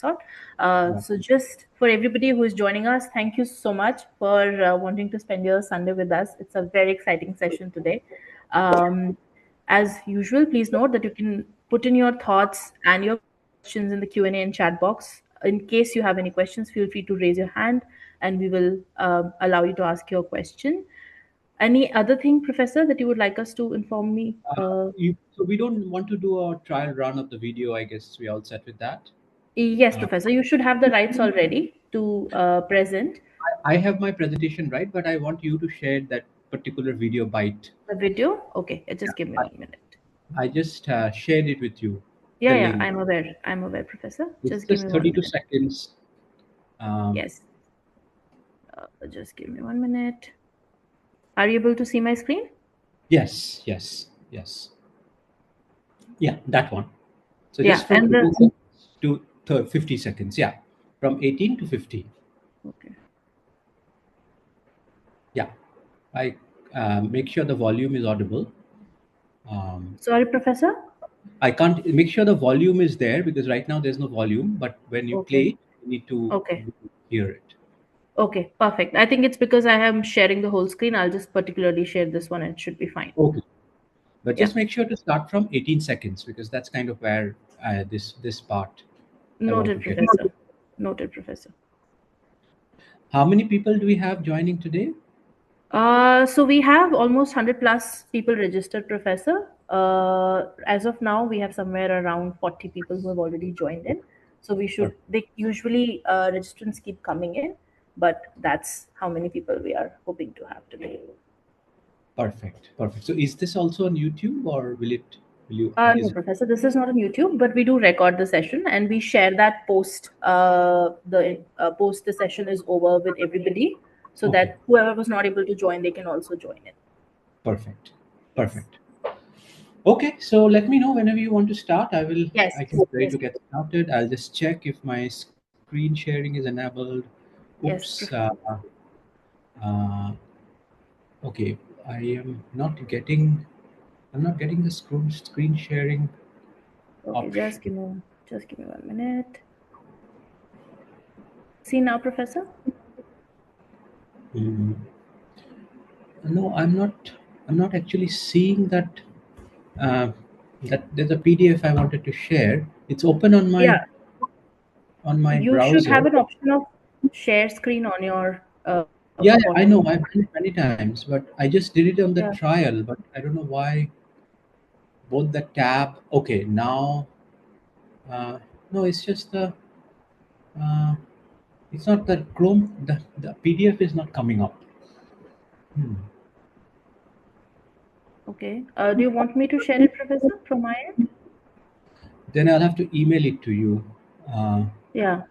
sort. So just for everybody who is joining us, thank you so much for wanting to spend your Sunday with us. It's a very exciting session today. As usual, please note that you can put in your thoughts and your questions in the Q&A and chat box. In case you have any questions, feel free to raise your hand and we will allow you to ask your question. Any other thing, Professor, that you would like us to inform me? So we don't want to do a trial run of the video. I guess we all set with that. Yes, Professor, you should have the rights already to present I have my presentation right, but I want you to share that particular video bite. the video. Okay, just give me I, 1 minute. I just shared it with you, Yeah, the yeah, link. I'm aware, Professor. It's Just give just me 1 32 minute. seconds. Yes, just give me 1 minute. Are you able to see my screen? Yes, yes, yes. Yeah, that one. So Yeah, just from and 18 seconds to 50 seconds. Yeah, from 18 to 50. okay. Yeah, I make sure the volume is audible. Sorry, Professor. I can't make sure the volume is there because right now there's no volume, but when you play Okay, it, you need to okay, hear it. okay, perfect. I think it's because I am sharing the whole screen. I'll just particularly share this one and it should be fine. Okay. But Yeah, just make sure to start from 18 seconds because that's kind of where this part I want to noted, get. Professor. Noted, Professor. How many people do we have joining today? So we have almost 100 plus people registered, Professor. As of now, we have somewhere around 40 people who have already joined in. So they usually registrants keep coming in, but that's how many people we are hoping to have today. Perfect, perfect. So is this also on YouTube or will you No, is it? Professor, this is not on YouTube, but we do record the session and we share that post. The post the session is over with everybody, so Okay, that whoever was not able to join, they can also join in. perfect, Yes. perfect. Okay, so let me know whenever you want to start. Yes. I can be ready Yes. to get started. I'll just check if my screen sharing is enabled. Yes, Oops. Professor. Uh, okay, I am not getting. I'm not getting the screen sharing Okay, option. just give me 1 minute. See now, Professor? Mm, no, I'm not. I'm not actually seeing that. Uh, that there's a PDF I wanted to share. It's open Yeah, on my you should have browser. an option of share screen on your Yeah, yeah, I know. bottom. I've done it many times, but I just did it on the Yeah. trial. But I don't know why both the tab. Okay, now no, it's just the. Uh, it's not the Chrome. The PDF is not coming up. Hmm. Okay. Do you want me to share it, Professor, from my end? Then I'll have to email it to you. Uh, Yeah.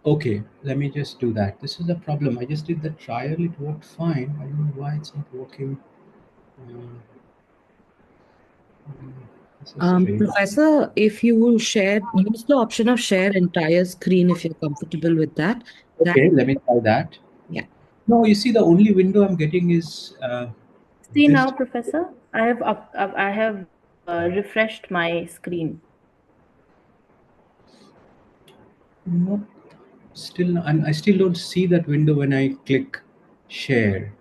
okay, let me just do that. This is a problem. I just did the trial. It worked fine. I don't know why it's not working. Uh, this is strange. Professor, if you will share, use the option of share entire screen if you're comfortable with that. That, Okay, let me try that. yeah. No, you see, the only window I'm getting is See this. now, Professor. I have refreshed my screen. Not still, I still don't see that window when I click share.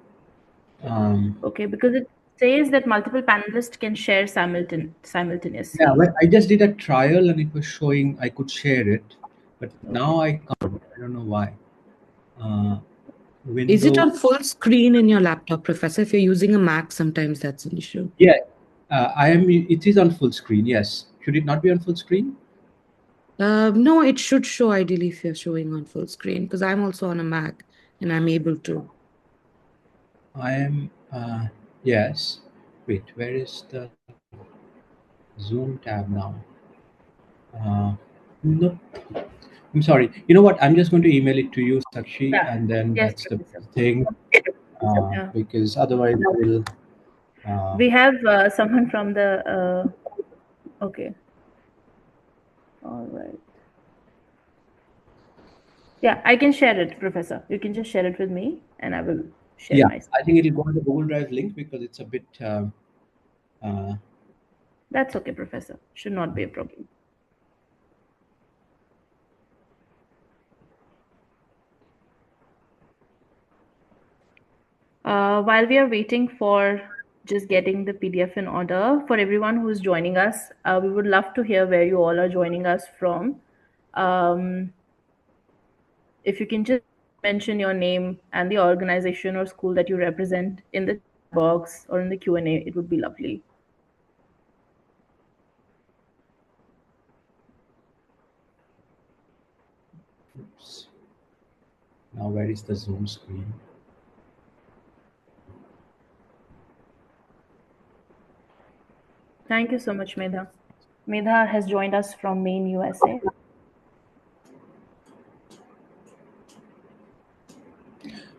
Um, Okay, because it says that multiple panelists can share yeah, simultaneously. well, I just did a trial and it was showing I could share it, but now Okay. I can't. I don't know why. Uh, Is it window. on full screen in your laptop, Professor? If you're using a Mac, sometimes that's an issue. Yeah, I am. It is on full screen. Yes. Should it not be on full screen? No, it should show ideally if you're showing on full screen because I'm also on a Mac and I'm able to. I am. Yes. Wait. Where is the Zoom tab now? No. I'm sorry. You know what? I'm just going to email it to you, Sakshi, Yeah. and then Yes, that's the Professor. thing. Yeah. Because otherwise, I will. Uh, We have someone from the. Okay. All right. Yeah, I can share it, Professor. You can just share it with me, and I will share yeah, my. I think it'll go on the Google Drive link because it's a bit. Uh, That's okay, Professor. Should not be a problem. While we are waiting for just getting the PDF in order, for everyone who's joining us, we would love to hear where you all are joining us from. Um, if you can just mention your name and the organization or school that you represent in the chat box or in the Q&A, it would be lovely. Oops. Now, where is the Zoom screen? Thank you so much, Medha. Medha has joined us from Maine, USA.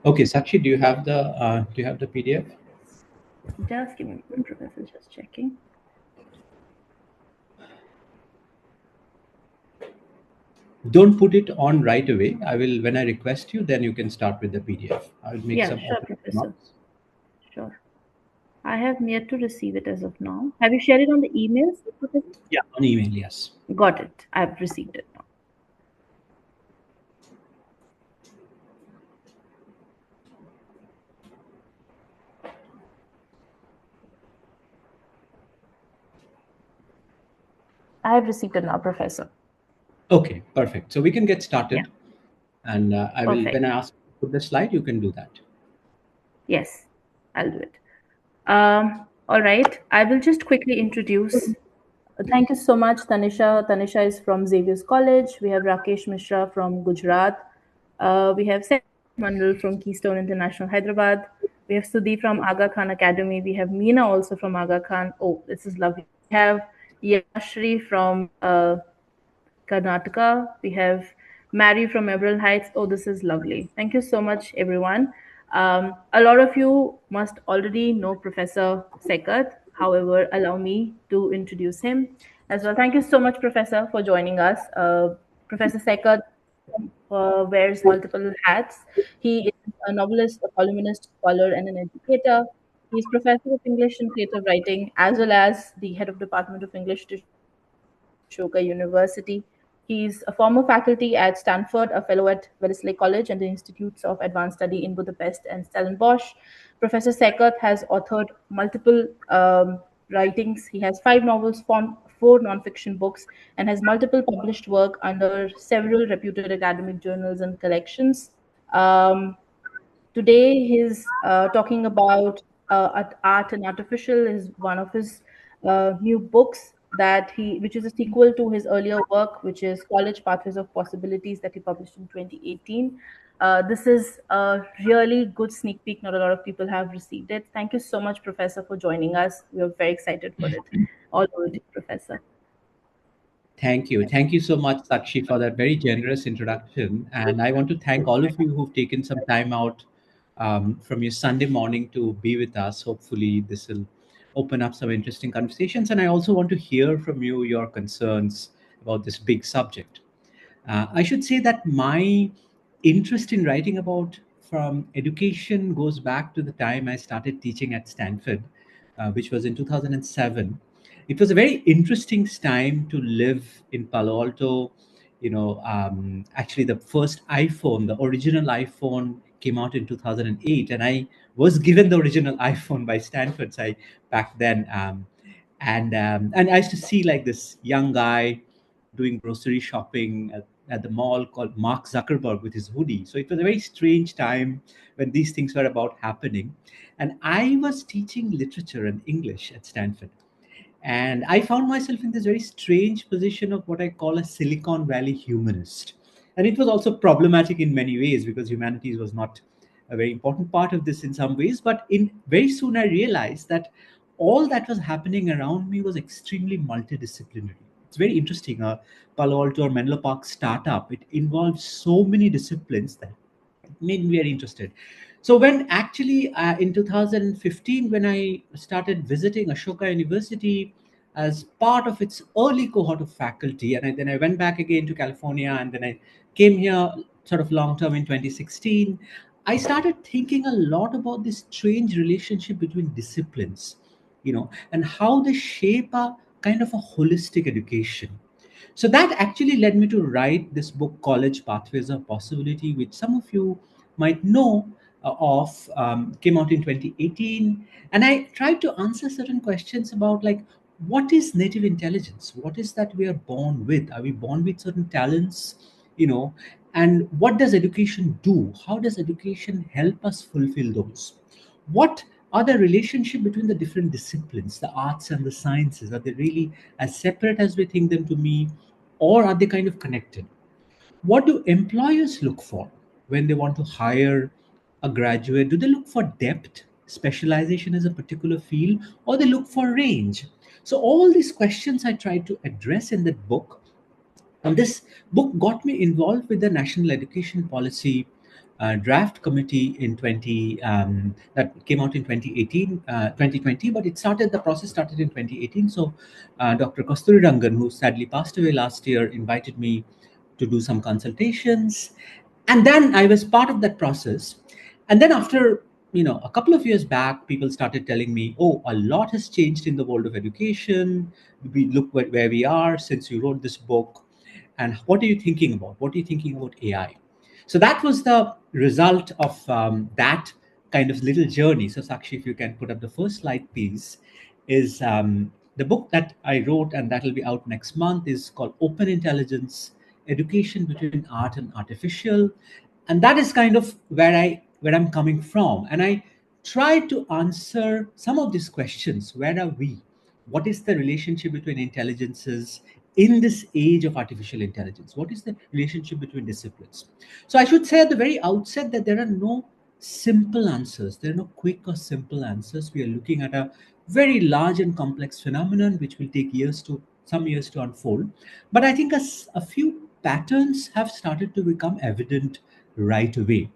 Okay, Sakshi, do you have the PDF? Just give me a moment, Professor, just checking. Don't put it on right away. I will, when I request you, then you can start with the PDF. I will make Yeah, some sure, opening Professor. remarks. Sure. I have yet to receive it as of now. Have you shared it on the emails, Professor? Yeah, on email, yes. Got it. I've received it now. I have received it now, Professor. Okay, perfect. So we can get Yeah, started. And I will, when perfect. I ask you to put the slide, you can do that. Yes, I'll do it. All right. I will just quickly introduce. Thank you so much, Tanisha. Tanisha is from Xavier's College. We have Rakesh Mishra from Gujarat. We have Saikat Mandal from Keystone International, Hyderabad. We have Sudhi from Aga Khan Academy. We have Meena also from Aga Khan. Oh, this is lovely. We have Yashri from Karnataka. We have Mary from Emerald Heights. Oh, this is lovely. Thank you so much, everyone. A lot of you must already know Professor Saikat. However, allow me to introduce him as well. Thank you so much, Professor, for joining us. Professor Saikat wears multiple hats. He is a novelist, a columnist, scholar, and an educator. He is professor of English and creative writing, as well as the head of Department of English Ashoka University. He's a former faculty at Stanford, a fellow at Wellesley College and the Institutes of Advanced Study in Budapest and Stellenbosch. Professor Sekert has authored multiple writings. He has 5 novels, four nonfiction books, and has multiple published work under several reputed academic journals and collections. Um, Today, he's talking about art and artificial is one of his new books which is a sequel to his earlier work, which is College Pathways of Possibilities that he published in 2018. This is a really good sneak peek. Not a lot of people have received it. Thank you so much, Professor, for joining us. We are very excited for it. All over to you, Professor. Thank you. Thank you so much, Sakshi, for that very generous introduction. And I want to thank all of you who've taken some time out from your Sunday morning to be with us. Hopefully, this will open up some interesting conversations. And I also want to hear from you your concerns about this big subject. I should say that my interest in writing about from education goes back to the time I started teaching at Stanford, which was in 2007. It was a very interesting time to live in Palo Alto. Actually, the first iPhone, the original iPhone, came out in 2008, and I was given the original iPhone by Stanford. So back then, and I used to see like this young guy doing grocery shopping at the mall called Mark Zuckerberg with his hoodie. So it was a very strange time when these things were about happening. And I was teaching literature and English at Stanford. And I found myself in this very strange position of what I call a Silicon Valley humanist. And it was also problematic in many ways because humanities was not a very important part of this in some ways. But in very soon I realized that all that was happening around me was extremely multidisciplinary. It's very interesting. A Palo Alto or Menlo Park startup, it involves so many disciplines that made me very interested. So when actually in 2015, when I started visiting Ashoka University as part of its early cohort of faculty, and then I went back again to California, and then I came here sort of long term in 2016. I started thinking a lot about this strange relationship between disciplines, and how they shape a kind of a holistic education. So that actually led me to write this book, College Pathways of Possibility, which some of you might know came out in 2018, and I tried to answer certain questions about, like, what is native intelligence? What is that we are born with? Are we born with certain talents? And what does education do? How does education help us fulfill those? What are the relationship between the different disciplines, the arts and the sciences? Are they really as separate as we think them to be, or are they kind of connected? What do employers look for when they want to hire a graduate? Do they look for depth, specialization as a particular field, or they look for range? So all these questions I tried to address in that book, and this book got me involved with the National Education Policy draft committee in 20 that came out in 2018, 2020, but the process started in 2018. So Dr. Kasturi Rangan, who sadly passed away last year, invited me to do some consultations, and then I was part of that process. And then after a couple of years back, people started telling me, oh, a lot has changed in the world of education. We look where we are since you wrote this book, and what are you thinking about? What are you thinking about AI? So that was the result of that kind of little journey. So Sakshi, if you can put up the first slide, please, is the book that I wrote, and that will be out next month, is called Open Intelligence: Education Between Art and Artificial. And that is kind of where I'm coming from. And I try to answer some of these questions. Where are we? What is the relationship between intelligences in this age of artificial intelligence? What is the relationship between disciplines? So I should say at the very outset that there are no simple answers. There are no quick or simple answers. We are looking at a very large and complex phenomenon which will take some years to unfold. But I think a few patterns have started to become evident right away.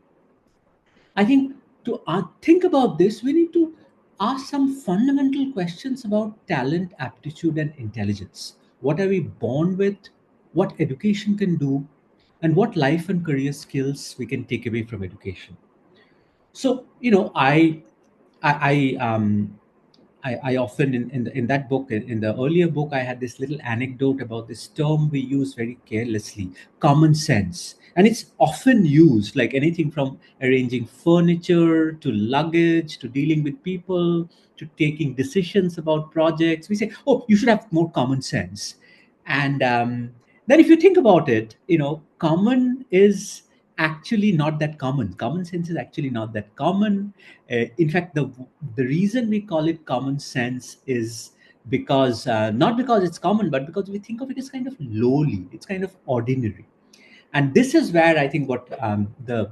I think to think about this, we need to ask some fundamental questions about talent, aptitude, and intelligence. What are we born with? What education can do? And what life and career skills we can take away from education? So, I often in that book, in the earlier book, I had this little anecdote about this term we use very carelessly: common sense. And it's often used like anything from arranging furniture to luggage to dealing with people to taking decisions about projects. We say, oh, you should have more common sense. And then if you think about it, common is actually not that common. Common sense is actually not that common. In fact, the reason we call it common sense is because not because it's common, but because we think of it as kind of lowly. It's kind of ordinary. And this is where I think what the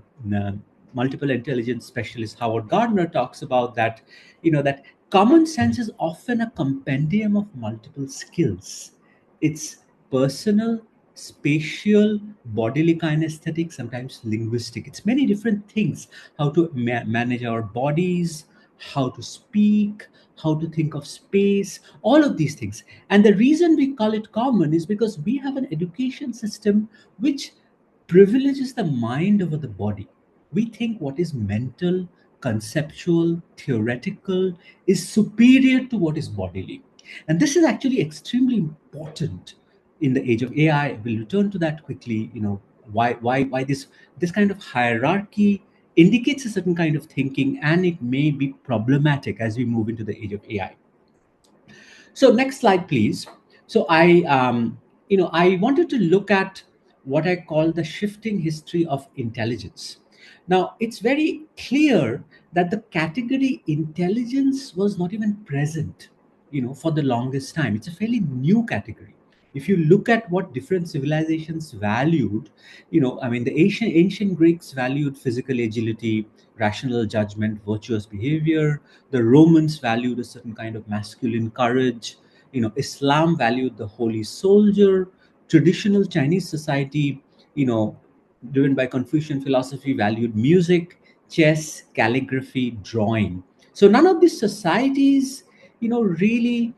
multiple intelligence specialist Howard Gardner talks about, that that common sense is often a compendium of multiple skills. It's personal, spatial, bodily kinesthetic, sometimes linguistic. It's many different things: how to manage our bodies, how to speak, how to think of space, all of these things. And the reason we call it common is because we have an education system which privileges the mind over the body. We think what is mental, conceptual, theoretical is superior to what is bodily. And this is actually extremely important in the age of AI. We'll return to that quickly. Why this kind of hierarchy indicates a certain kind of thinking, and it may be problematic as we move into the age of AI. So next slide, please. So I wanted to look at what I call the shifting history of intelligence. Now, it's very clear that the category intelligence was not even present, for the longest time. It's a fairly new category. If you look at what different civilizations valued, I mean, the ancient Greeks valued physical agility, rational judgment, virtuous behavior. The Romans valued a certain kind of masculine courage. Islam valued the holy soldier. Traditional Chinese society, driven by Confucian philosophy, valued music, chess, calligraphy, drawing. So none of these societies, really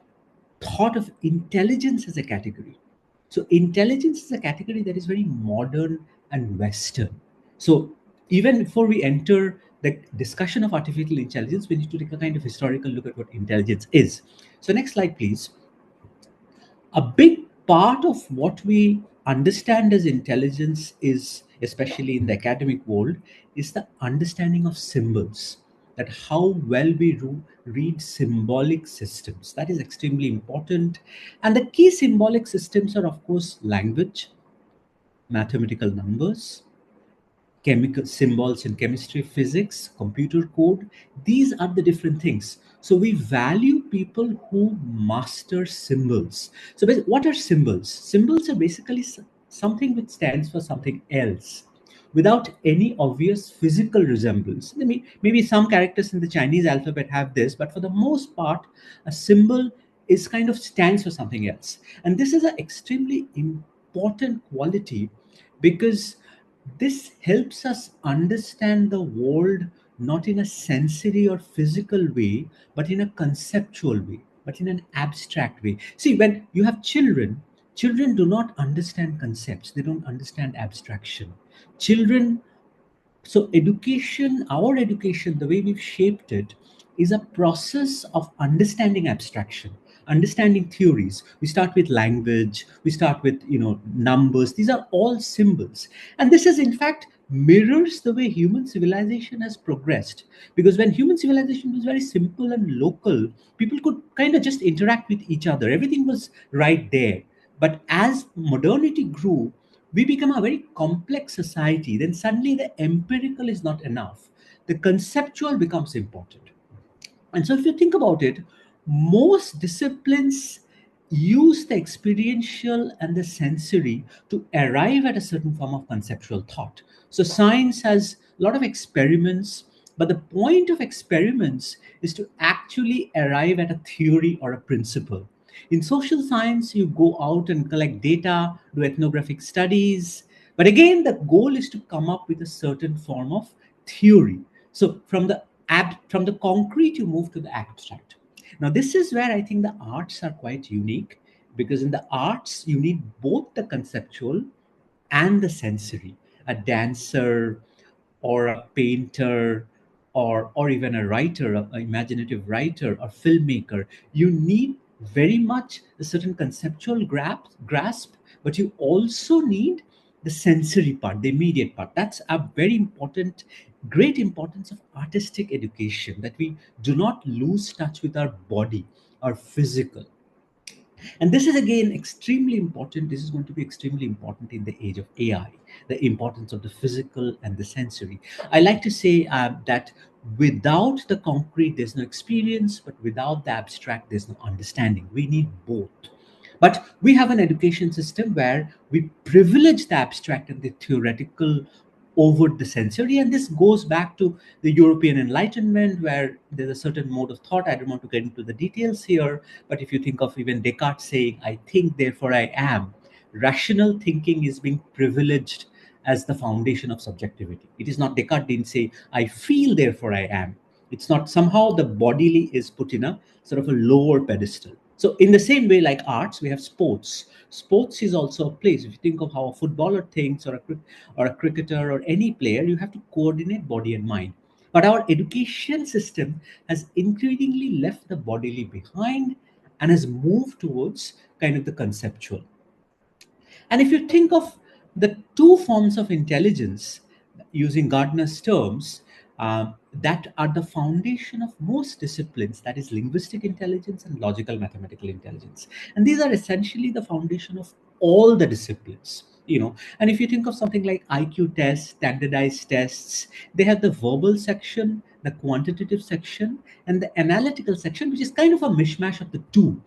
thought of intelligence as a category. So intelligence is a category that is very modern and Western. So even before we enter the discussion of artificial intelligence, we need to take a kind of historical look at what intelligence is. So next slide, please. A big part of what we understand as intelligence is, especially in the academic world, is the understanding of symbols, that how well we read symbolic systems. That is extremely important. And the key symbolic systems are, of course, language, mathematical numbers, chemical symbols in chemistry, physics, computer code. These are the different things. So we value people who master symbols. So what are symbols? Symbols are basically something which stands for something else without any obvious physical resemblance. I mean, maybe some characters in the Chinese alphabet have this, but for the most part, a symbol is kind of stands for something else. And this is an extremely important quality, because this helps us understand the world not in a sensory or physical way, but in a conceptual way, but in an abstract way. See, when you have children, children do not understand concepts, they don't understand abstraction. Children, so education, our education, the way we've shaped it, is a process of understanding abstraction, understanding theories. We start with language, we start with numbers. These are all symbols, and this is in fact mirrors the way human civilization has progressed. Because when human civilization was very simple and local, people could kind of just interact with each other. Everything was right there. But as modernity grew, we become a very complex society. Then suddenly the empirical is not enough, the conceptual becomes important. And so if you think about it, most disciplines use the experiential and the sensory to arrive at a certain form of conceptual thought. So science has a lot of experiments, but the point of experiments is to actually arrive at a theory or a principle. In social science, you go out and collect data, do ethnographic studies, but again, the goal is to come up with a certain form of theory. So from the concrete, you move to the abstract. Now, this is where I think the arts are quite unique, because in the arts, you need both the conceptual and the sensory. A dancer or a painter, or even a writer, an imaginative writer or filmmaker, you need very much a certain conceptual grasp, but you also need the sensory part, the immediate part. That's a very important, great importance of artistic education, that we do not lose touch with our body, our physical. And this is again extremely important. This is going to be extremely important in the age of AI, the importance of the physical and the sensory. I like to say that without the concrete, there's no experience, but without the abstract, there's no understanding. We need both. But we have an education system where we privilege the abstract and the theoretical over the sensory. And this goes back to the European Enlightenment, where there's a certain mode of thought. I don't want to get into the details here, but if you think of even Descartes saying, I think, therefore I am, rational thinking is being privileged as the foundation of subjectivity. It is not, Descartes didn't say, I feel, therefore I am. It's not, somehow the bodily is put in a sort of a lower pedestal. So in the same way, like arts, we have sports. Sports is also a place. If you think of how a footballer thinks, or a cricketer or any player, you have to coordinate body and mind. But our education system has increasingly left the bodily behind and has moved towards kind of the conceptual. And if you think of the two forms of intelligence, using Gardner's terms, that are the foundation of most disciplines, that is linguistic intelligence and logical mathematical intelligence. And these are essentially the foundation of all the disciplines. And if you think of something like IQ tests, standardized tests, they have the verbal section, the quantitative section, and the analytical section, which is kind of a mishmash of the two.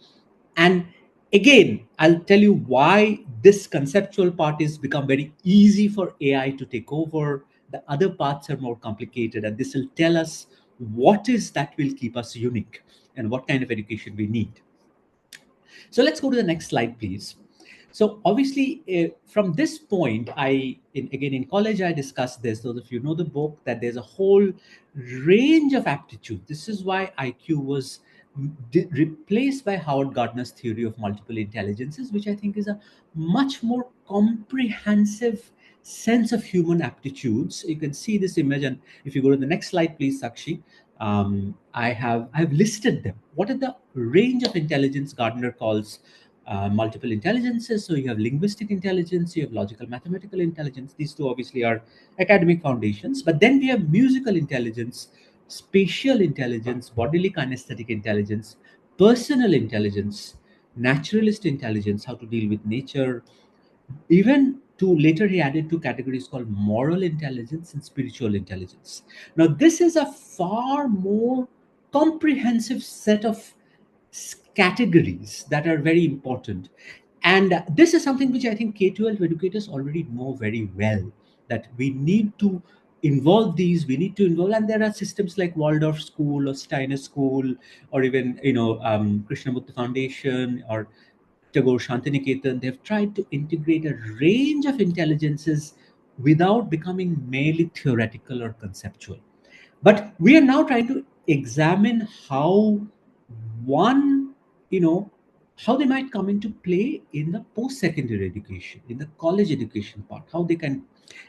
And again, I'll tell you why this conceptual part is become very easy for AI to take over. The other parts are more complicated, and this will tell us what is that will keep us unique and what kind of education we need. So let's go to the next slide, please. So obviously, from this point, again in college I discussed this. Those of you know the book, that there's a whole range of aptitude. This is why IQ was replaced by Howard Gardner's theory of multiple intelligences, which I think is a much more comprehensive sense of human aptitudes. You can see this image, and if you go to the next slide, please, Sakshi. I have listed them. What are the range of intelligence Gardner calls multiple intelligences. So you have linguistic intelligence, you have logical mathematical intelligence. These two obviously are academic foundations. But then we have musical intelligence, spatial intelligence, bodily kinesthetic intelligence, personal intelligence, naturalist intelligence, how to deal with nature. Even to later he added two categories called moral intelligence and spiritual intelligence. Now this is a far more comprehensive set of categories that are very important. And this is something which I think K-12 educators already know very well, that we need to involve these, we need to involve, and there are systems like Waldorf School or Steiner School, or even Krishnamurti Foundation or Tagore Shantiniketan. They've tried to integrate a range of intelligences without becoming merely theoretical or conceptual. But we are now trying to examine how one, you know, how they might come into play in the post-secondary education, in the college education part, how they can.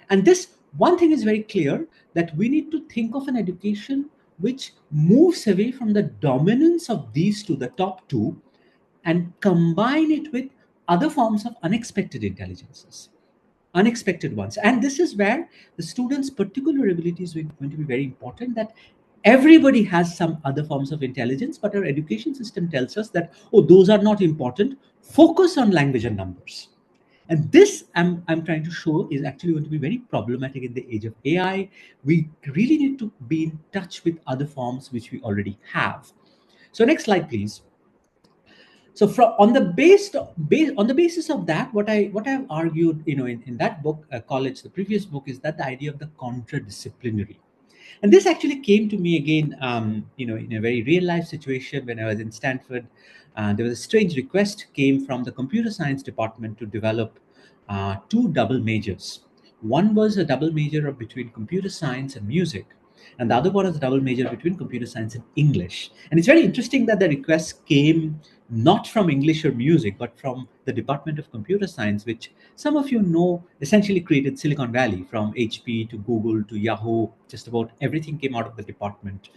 And this one thing is very clear, that we need to think of an education which moves away from the dominance of these two, the top two, and combine it with other forms of unexpected intelligences, unexpected ones. And this is where the students' particular abilities are going to be very important, that everybody has some other forms of intelligence, but our education system tells us that, oh, those are not important. Focus on language and numbers. And this I'm trying to show is actually going to be very problematic in the age of AI. We really need to be in touch with other forms which we already have. So next slide, please. So from on the basis of that, what I've argued, in that book, college, the previous book, is that the idea of the contradisciplinary. And this actually came to me again, in a very real life situation when I was in Stanford. There was a strange request came from the computer science department to develop two double majors. One was a double major between computer science and music, and the other one was a double major between computer science and English. And it's very interesting that the request came not from English or music, but from the Department of Computer Science, which some of you know essentially created Silicon Valley. From HP to Google to Yahoo, just about everything came out of the department.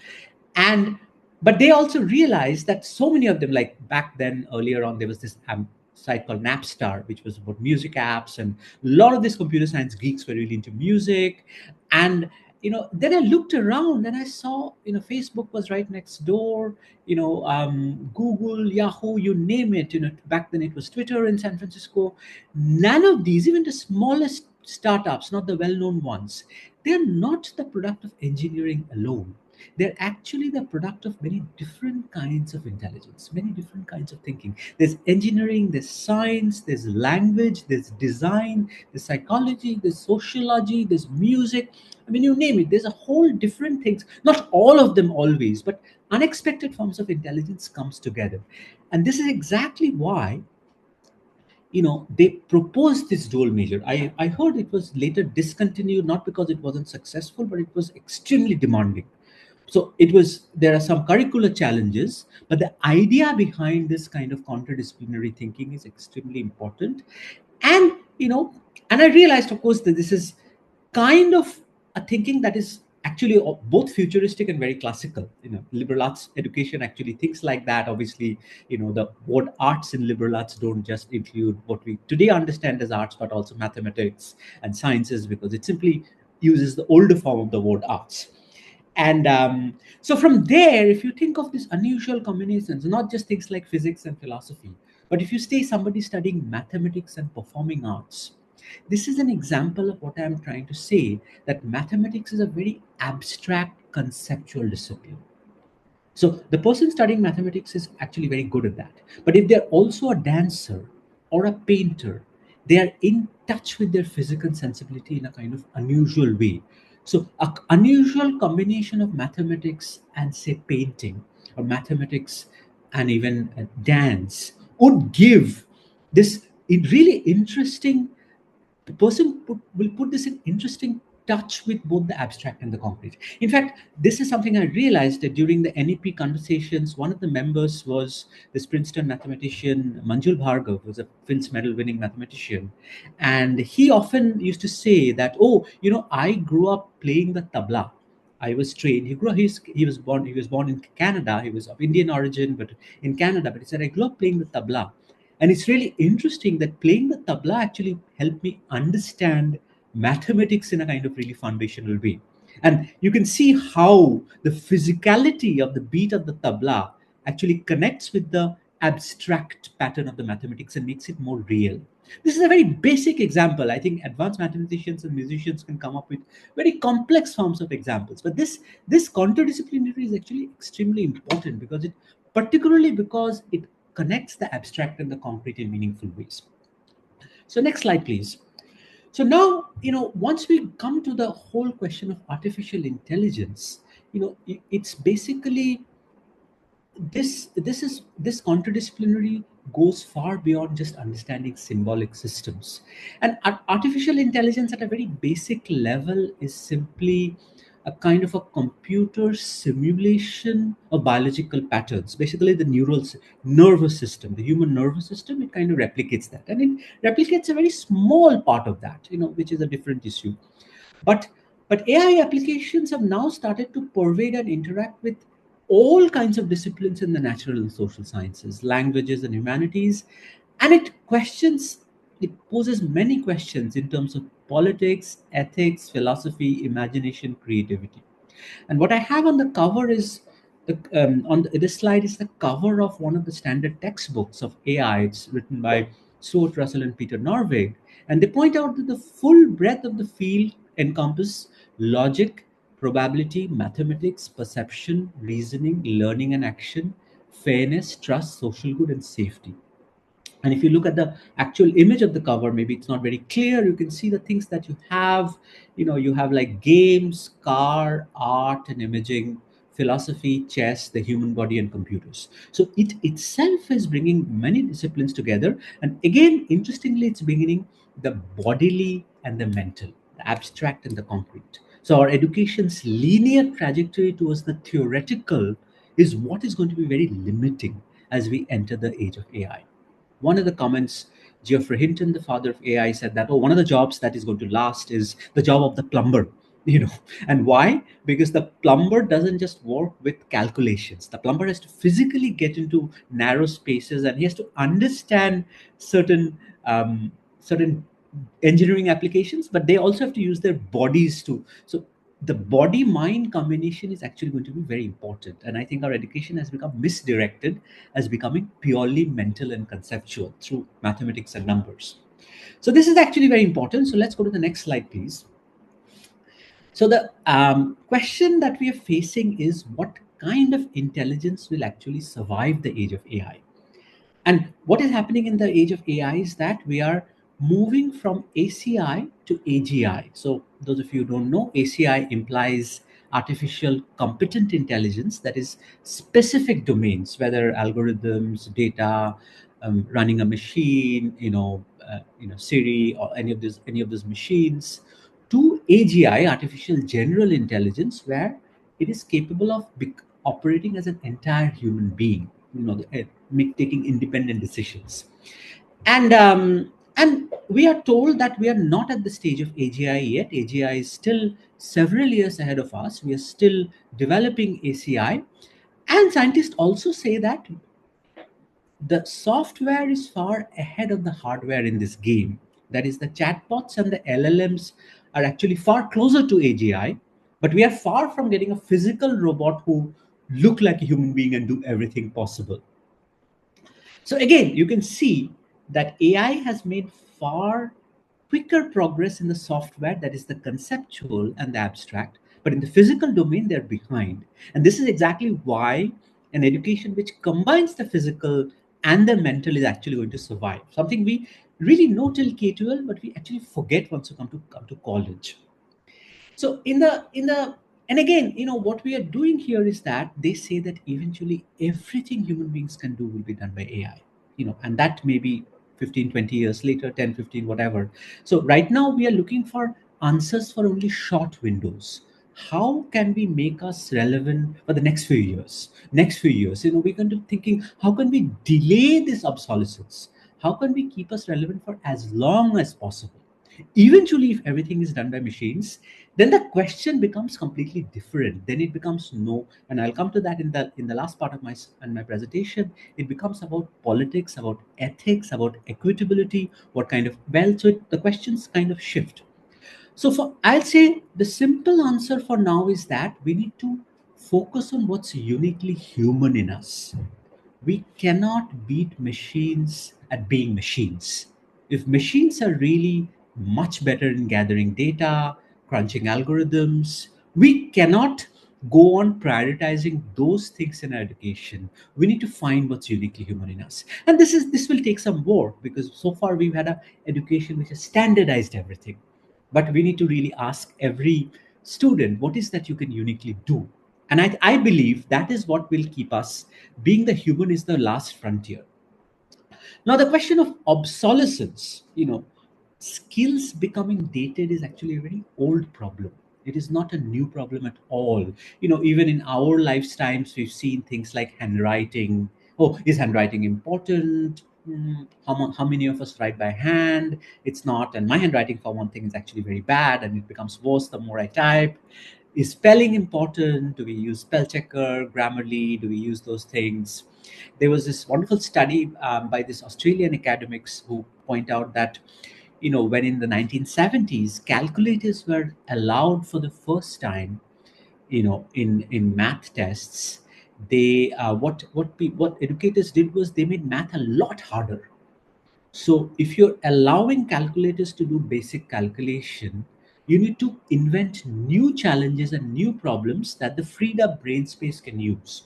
And but they also realized that so many of them, like back then, earlier on, there was this site called Napstar, which was about music apps, and a lot of these computer science geeks were really into music. And then I looked around and I saw, Facebook was right next door, Google, Yahoo, you name it. Back then it was Twitter in San Francisco. None of these, even the smallest startups, not the well-known ones, they're not the product of engineering alone. They're actually the product of many different kinds of intelligence, many different kinds of thinking. There's engineering, there's science, there's language, there's design, there's psychology, there's sociology, there's music. I mean, you name it, there's a whole different things. Not all of them always, but unexpected forms of intelligence comes together. And this is exactly why they proposed this dual major. I heard it was later discontinued, not because it wasn't successful, but it was extremely demanding. So there are some curricular challenges, but the idea behind this kind of interdisciplinary thinking is extremely important. And and I realized, of course, that this is kind of a thinking that is actually both futuristic and very classical. Liberal arts education actually thinks like that. Obviously, the word arts in liberal arts don't just include what we today understand as arts, but also mathematics and sciences, because it simply uses the older form of the word arts. And so from there, if you think of these unusual combinations, not just things like physics and philosophy, but if you say somebody studying mathematics and performing arts, this is an example of what I'm trying to say, that mathematics is a very abstract conceptual discipline. So the person studying mathematics is actually very good at that. But if they're also a dancer or a painter, they are in touch with their physical sensibility in a kind of unusual way. So an unusual combination of mathematics and, say, painting, or mathematics and even dance, would give this really interesting. The person will put this in interesting touch with both the abstract and the concrete. In fact, this is something I realized that during the NEP conversations. One of the members was this Princeton mathematician Manjul Bhargav, who was a Fields Medal winning mathematician. And he often used to say that, oh, I grew up playing the tabla. I was trained. He was born in Canada. He was of Indian origin, but in Canada. But he said, I grew up playing the tabla. And it's really interesting that playing the tabla actually helped me understand mathematics in a kind of really foundational way. And you can see how the physicality of the beat of the tabla actually connects with the abstract pattern of the mathematics and makes it more real. This is a very basic example. I think advanced mathematicians and musicians can come up with very complex forms of examples. But this interdisciplinary is actually extremely important because it connects the abstract and the concrete in meaningful ways. So next slide, please. So now, once we come to the whole question of artificial intelligence, it's basically this interdisciplinary goes far beyond just understanding symbolic systems. And artificial intelligence at a very basic level is simply a kind of a computer simulation of biological patterns. Basically the nervous system, the human nervous system, it kind of replicates that, and it replicates a very small part of that, which is a different issue. But but AI applications have now started to pervade and interact with all kinds of disciplines in the natural and social sciences, languages, and humanities. And it poses many questions in terms of politics, ethics, philosophy, imagination, creativity. And what I have on the cover is this slide is the cover of one of the standard textbooks of AI. It's written by Stuart Russell and Peter Norvig, and they point out that the full breadth of the field encompass logic, probability, mathematics, perception, reasoning, learning and action, fairness, trust, social good, and safety. And if you look at the actual image of the cover, maybe it's not very clear, you can see the things that you have. You have like games, car, art and imaging, philosophy, chess, the human body, and computers. So it itself is bringing many disciplines together. And again, interestingly, it's bringing the bodily and the mental, the abstract and the concrete. So our education's linear trajectory towards the theoretical is what is going to be very limiting as we enter the age of AI. One of the comments, Geoffrey Hinton, the father of AI, said that, oh, one of the jobs that is going to last is the job of the plumber. And why? Because the plumber doesn't just work with calculations. The plumber has to physically get into narrow spaces, and he has to understand certain engineering applications, but they also have to use their bodies too. So the body mind combination is actually going to be very important. And I think our education has become misdirected as becoming purely mental and conceptual through mathematics and numbers. So this is actually very important. So let's go to the next slide, please. So the question that we are facing is, what kind of intelligence will actually survive the age of AI? And what is happening in the age of AI is that we are moving from ACI to AGI. So, those of you who don't know, ACI implies artificial competent intelligence, that is specific domains, whether algorithms, data, running a machine, Siri or any of those machines, to AGI, artificial general intelligence, where it is capable of operating as an entire human being, taking independent decisions. And we are told that we are not at the stage of AGI yet. AGI is still several years ahead of us. We are still developing ACI. And scientists also say that the software is far ahead of the hardware in this game. That is, the chatbots and the LLMs are actually far closer to AGI, but we are far from getting a physical robot who look like a human being and do everything possible. So again, you can see that AI has made far quicker progress in the software, that is the conceptual and the abstract, but in the physical domain, they're behind. And this is exactly why an education which combines the physical and the mental is actually going to survive. Something we really know till K-12, but we actually forget once you come to college. So in the and again, what we are doing here is that they say that eventually everything human beings can do will be done by AI. And that may be 15, 20 years later, 10, 15, whatever. So right now we are looking for answers for only short windows. How can we make us relevant for the next few years? We're going to thinking, how can we delay this obsolescence? How can we keep us relevant for as long as possible? Eventually, if everything is done by machines, then the question becomes completely different. Then it becomes no, and I'll come to that in the last part of my presentation. It becomes about politics, about ethics, about equitability. What kind of the questions kind of shift. So for I'll say the simple answer for now is that we need to focus on what's uniquely human in us. We cannot beat machines at being machines. If machines are really much better in gathering data, crunching algorithms, we cannot go on prioritizing those things in our education. We need to find what's uniquely human in us. And this will take some work, because so far we've had a education which has standardized everything. But we need to really ask every student, what is that you can uniquely do? And I believe that is what will keep us. Being the human is the last frontier. Now, the question of obsolescence, skills becoming dated is actually a very old problem. It is not a new problem at all. Even in our lifetimes, we've seen things like handwriting. Oh, is handwriting important? How many of us write by hand? It's not. And my handwriting, for one thing, is actually very bad, and it becomes worse the more I type. Is spelling important? Do we use spell checker, Grammarly? Do we use those things? There was this wonderful study by this Australian academics who point out that, when in the 1970s, calculators were allowed for the first time, in math tests, they what educators did was they made math a lot harder. So if you're allowing calculators to do basic calculation, you need to invent new challenges and new problems that the freed up brain space can use.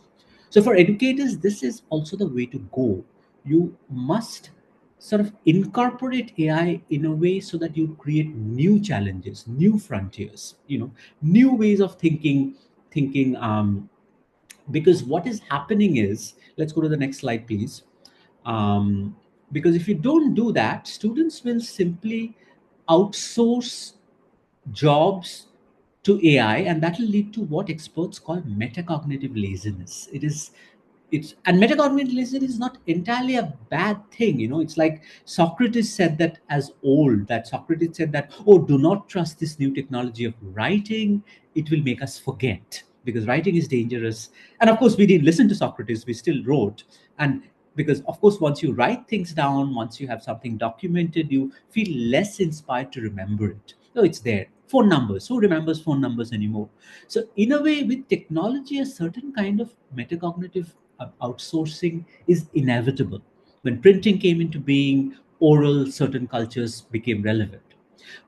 So for educators, this is also the way to go. You must sort of incorporate AI in a way so that you create new challenges, new frontiers, new ways of thinking. Because what is happening is, let's go to the next slide, please. Because if you don't do that, students will simply outsource jobs to AI, and that will lead to what experts call metacognitive laziness. And metacognitive laziness is not entirely a bad thing. It's like Socrates said that Socrates said that, oh, do not trust this new technology of writing. It will make us forget, because writing is dangerous. And of course, we didn't listen to Socrates. We still wrote. And because of course, once you write things down, once you have something documented, you feel less inspired to remember it. No, it's there. Phone numbers, who remembers phone numbers anymore? So in a way, with technology, a certain kind of metacognitive outsourcing is inevitable. When printing came into being, oral certain cultures became relevant.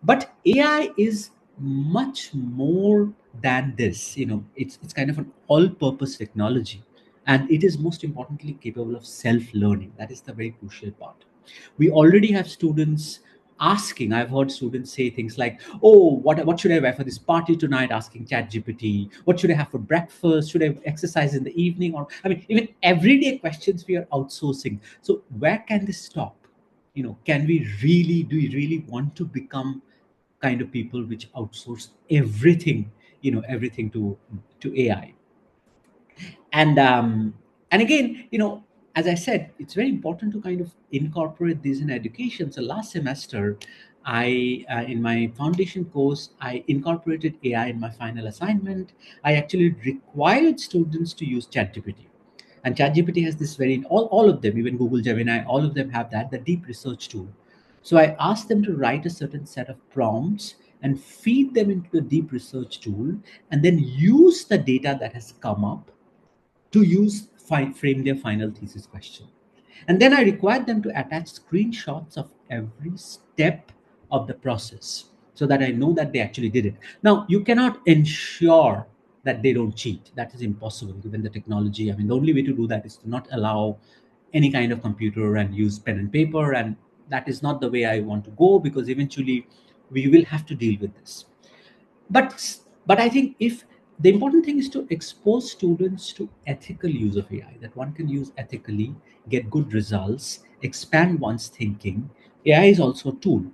But AI is much more than this. It's kind of an all-purpose technology, and it is most importantly capable of self-learning. That is the very crucial part. We already have students asking. I've heard students say things like, oh, what should I wear for this party tonight, asking chat gpt. What should I have for breakfast? Should I exercise in the evening? Or, I mean, even everyday questions we are outsourcing. So where can this stop? Can we really, do we really want to become kind of people which outsource everything, everything to AI? And again, as I said, it's very important to kind of incorporate these in education. So last semester, I in my foundation course, I incorporated AI in my final assignment. I actually required students to use ChatGPT. And ChatGPT has this all of them, even Google Gemini, all of them have the deep research tool. So I asked them to write a certain set of prompts and feed them into the deep research tool, and then use the data that has come up to frame their final thesis question. And then I required them to attach screenshots of every step of the process, so that I know that they actually did it. Now, you cannot ensure that they don't cheat. That is impossible given the technology. I mean, the only way to do that is to not allow any kind of computer and use pen and paper. And that is not the way I want to go, because eventually we will have to deal with this. But I think, if the important thing is to expose students to ethical use of AI, that one can use ethically, get good results, expand one's thinking. AI is also a tool.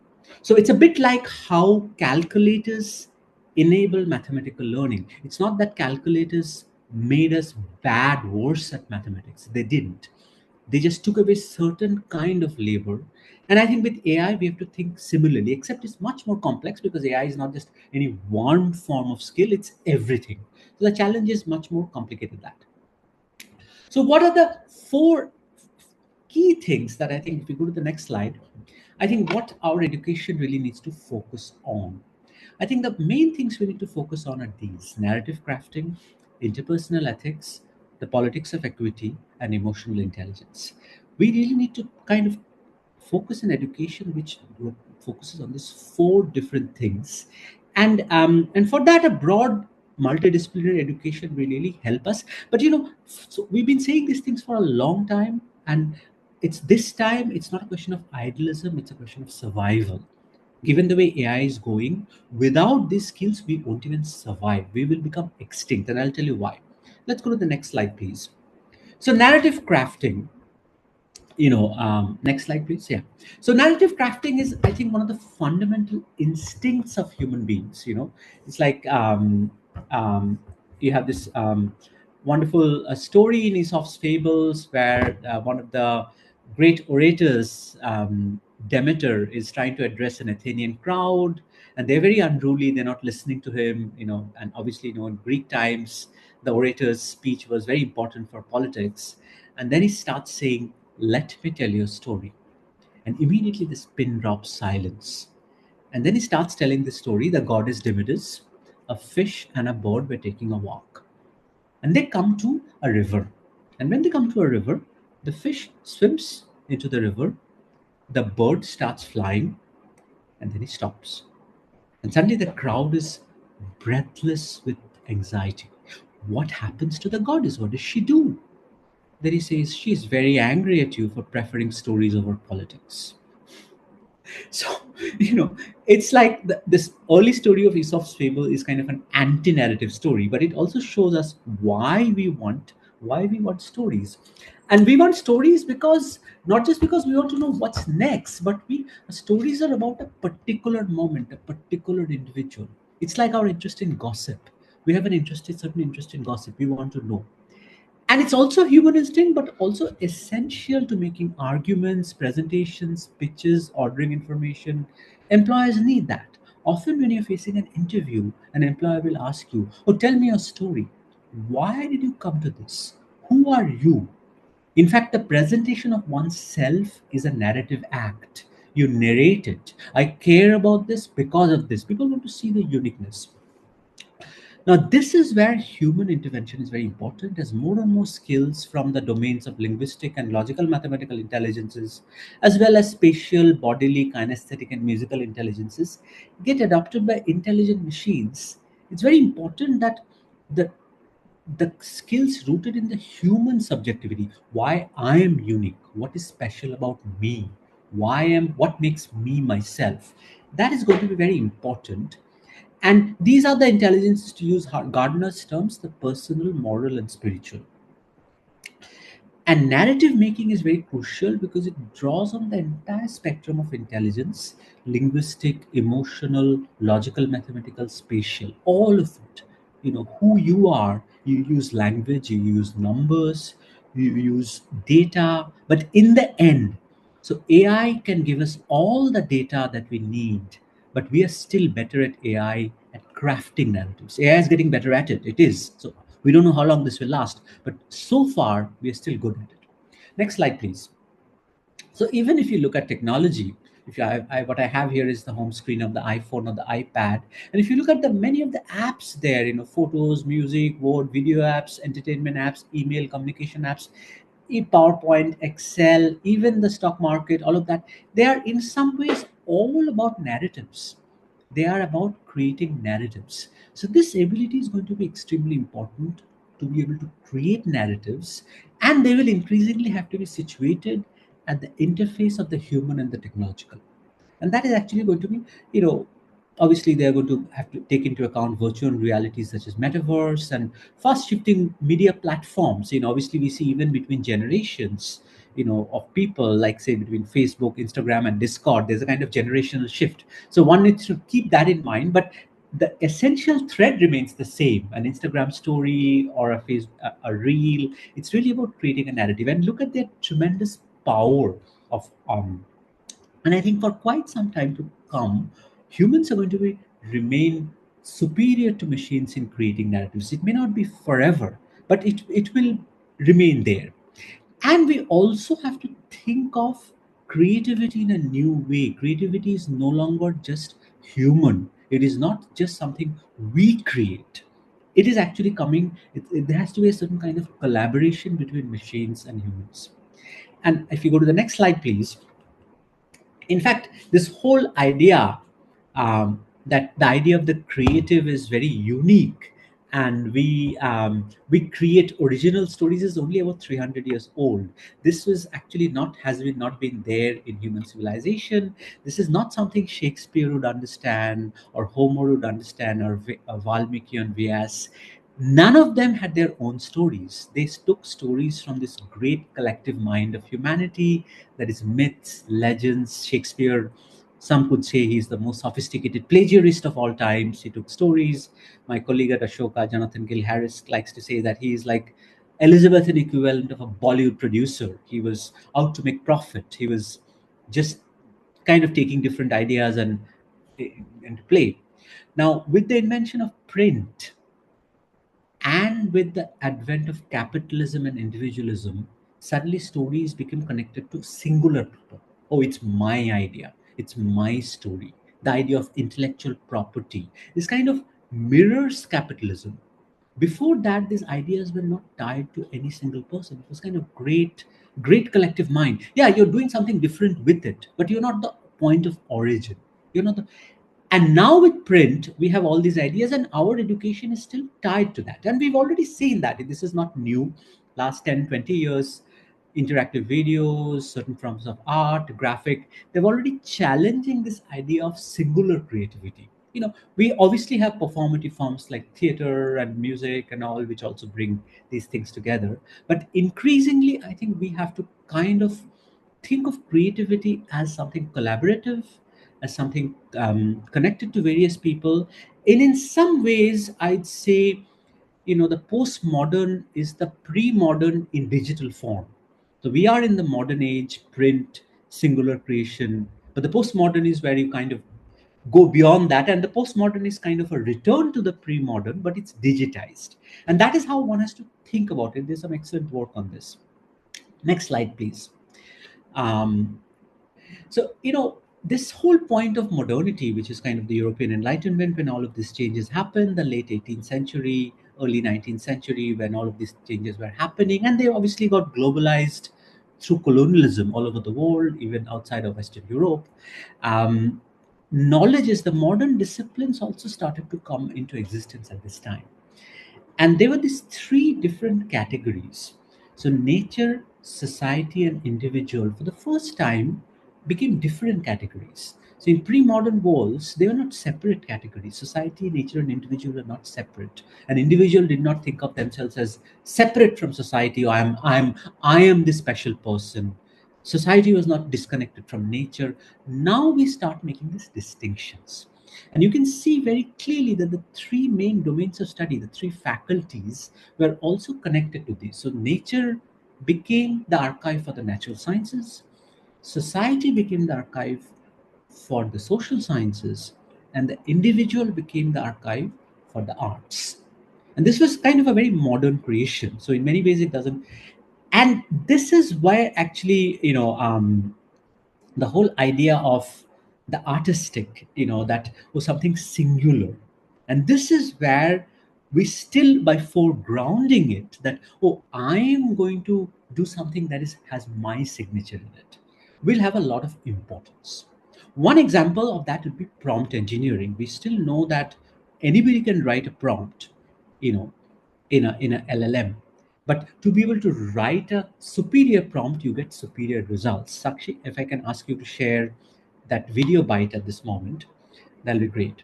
So it's a bit like how calculators enable mathematical learning. It's not that calculators made us worse at mathematics. They didn't. They just took away certain kind of labor, And I think with AI, we have to think similarly, except it's much more complex because AI is not just any one form of skill, it's everything. So the challenge is much more complicated than that. So, what are the four key things that I think, if we go to the next slide, I think what our education really needs to focus on? I think the main things we need to focus on are these: narrative crafting, interpersonal ethics, the politics of equity, and emotional intelligence. We really need to kind of focus in education which focuses on these four different things, and for that a broad multidisciplinary education will really help us. But so we've been saying these things for a long time, and it's this time it's not a question of idealism, it's a question of survival. Given the way AI is going, without these skills we won't even survive, we will become extinct, and I'll tell you why. Let's go to the next slide, please. So narrative crafting, next slide, please. Yeah. So narrative crafting is, I think, one of the fundamental instincts of human beings. It's like, you have this wonderful story in Aesop's fables where one of the great orators, Demeter, is trying to address an Athenian crowd, and they're very unruly, they're not listening to him. And obviously, in Greek times the orator's speech was very important for politics. And then he starts saying, "Let me tell you a story." And immediately this pin drops silence. And then he starts telling the story. The goddess Demeter, a fish and a bird were taking a walk. And they come to a river. And when they come to a river, the fish swims into the river, the bird starts flying, and then he stops. And suddenly the crowd is breathless with anxiety. What happens to the goddess? What does she do? Then he says, she's very angry at you for preferring stories over politics. So, it's like this early story of Aesop's fable is kind of an anti-narrative story, but it also shows us why we want stories. And we want stories because, not just because we want to know what's next, but stories are about a particular moment, a particular individual. It's like our interest in gossip. We have certain interest in gossip. We want to know. And it's also human instinct, but also essential to making arguments, presentations, pitches, ordering information. Employers need that. Often when you're facing an interview, an employer will ask you, "Oh, tell me your story. Why did you come to this? Who are you?" In fact, the presentation of oneself is a narrative act. You narrate it. "I care about this because of this." People want to see the uniqueness. Now, this is where human intervention is very important, as more and more skills from the domains of linguistic and logical mathematical intelligences, as well as spatial, bodily, kinesthetic, and musical intelligences, get adopted by intelligent machines. It's very important that the the skills rooted in the human subjectivity, why I am unique, what is special about me, what makes me myself, that is going to be very important. And these are the intelligences, to use Gardner's terms, the personal, moral, and spiritual. And narrative making is very crucial because it draws on the entire spectrum of intelligence: linguistic, emotional, logical, mathematical, spatial, all of it. Who you are, you use language, you use numbers, you use data, but in the end, so AI can give us all the data that we need, but we are still better at AI at crafting narratives. AI is getting better at it. It is. So we don't know how long this will last, but so far we are still good at it. Next slide, please. So even if you look at technology, if you what I have here is the home screen of the iPhone or the iPad, and if you look at the many of the apps there, photos, music, word, video apps, entertainment apps, email, communication apps, PowerPoint, Excel, even the stock market, all of that, they are in some ways all about narratives. They are about creating narratives. So this ability is going to be extremely important, to be able to create narratives, and they will increasingly have to be situated at the interface of the human and the technological. And that is actually going to be, you know obviously they're going to have to take into account virtual realities such as metaverse and fast shifting media platforms. Obviously we see even between generations, of people, like say between Facebook, Instagram, and Discord, there's a kind of generational shift. So one needs to keep that in mind, but the essential thread remains the same: an Instagram story or a reel. It's really about creating a narrative. And look at the tremendous power of And I think for quite some time to come, humans are going to remain superior to machines in creating narratives. It may not be forever, but it will remain there. And we also have to think of creativity in a new way. Creativity is no longer just human, it is not just something we create. It is actually coming, there has to be a certain kind of collaboration between machines and humans. And if you go to the next slide, please. In fact, this whole idea, that the idea of the creative is very unique, and we create original stories, is only about 300 years old. This was actually not been there in human civilization. This is not something Shakespeare would understand, or Homer would understand, or Valmiki and Vyas. None of them had their own stories. They took stories from this great collective mind of humanity, that is myths, legends. Shakespeare, some could say he's the most sophisticated plagiarist of all times. He took stories. My colleague at Ashoka, Jonathan Gill Harris, likes to say that he is like Elizabethan equivalent of a Bollywood producer. He was out to make profit. He was just kind of taking different ideas and play. Now, with the invention of print, and with the advent of capitalism and individualism, suddenly stories become connected to singular people. Oh, it's my idea, it's my story. The idea of intellectual property, this kind of mirrors capitalism. Before that, these ideas were not tied to any single person. It was kind of great collective mind. Yeah, you're doing something different with it, but you're not the point of origin. You're not the And now with print, we have all these ideas, and our education is still tied to that. And we've already seen that. This is not new. Last 10, 20 years, interactive videos, certain forms of art, graphic, they're already challenging this idea of singular creativity. We obviously have performative forms like theater and music and all, which also bring these things together. But increasingly, I think we have to kind of think of creativity as something collaborative, as something connected to various people. And in some ways, I'd say, the postmodern is the pre-modern in digital form. So we are in the modern age, print, singular creation, but the postmodern is where you kind of go beyond that, and the postmodern is kind of a return to the pre-modern, but it's digitized. And that is how one has to think about it. There's some excellent work on this. Next slide, please. um, so, this whole point of modernity, which is kind of the European Enlightenment, when all of these changes happened, the late 18th century, early 19th century, when all of these changes were happening, and they obviously got globalized through colonialism all over the world, even outside of Western Europe. Um, Knowledge is the modern disciplines also started to come into existence at this time. And there were these three different categories. So nature, society, and individual, for the first time, became different categories. So in pre-modern worlds, they were not separate categories. Society, nature, and individual are not separate. An individual did not think of themselves as separate from society. Or I am this special person. Society was not disconnected from nature. Now we start making these distinctions. And you can see very clearly that the three main domains of study, the three faculties, were also connected to this. So nature became the archive for the natural sciences, society became the archive for the social sciences, and the individual became the archive for the arts. And this was kind of a very modern creation. So in many ways, it doesn't. And this is why actually, the whole idea of the artistic, that was something singular. And this is where we still, by foregrounding it, that, oh, I am going to do something that has my signature in it, will have a lot of importance. One example of that would be prompt engineering. We still know that anybody can write a prompt, you know, in a LLM. But to be able to write a superior prompt, you get superior results. Sakshi, if I can ask you to share that video bite at this moment, that'll be great.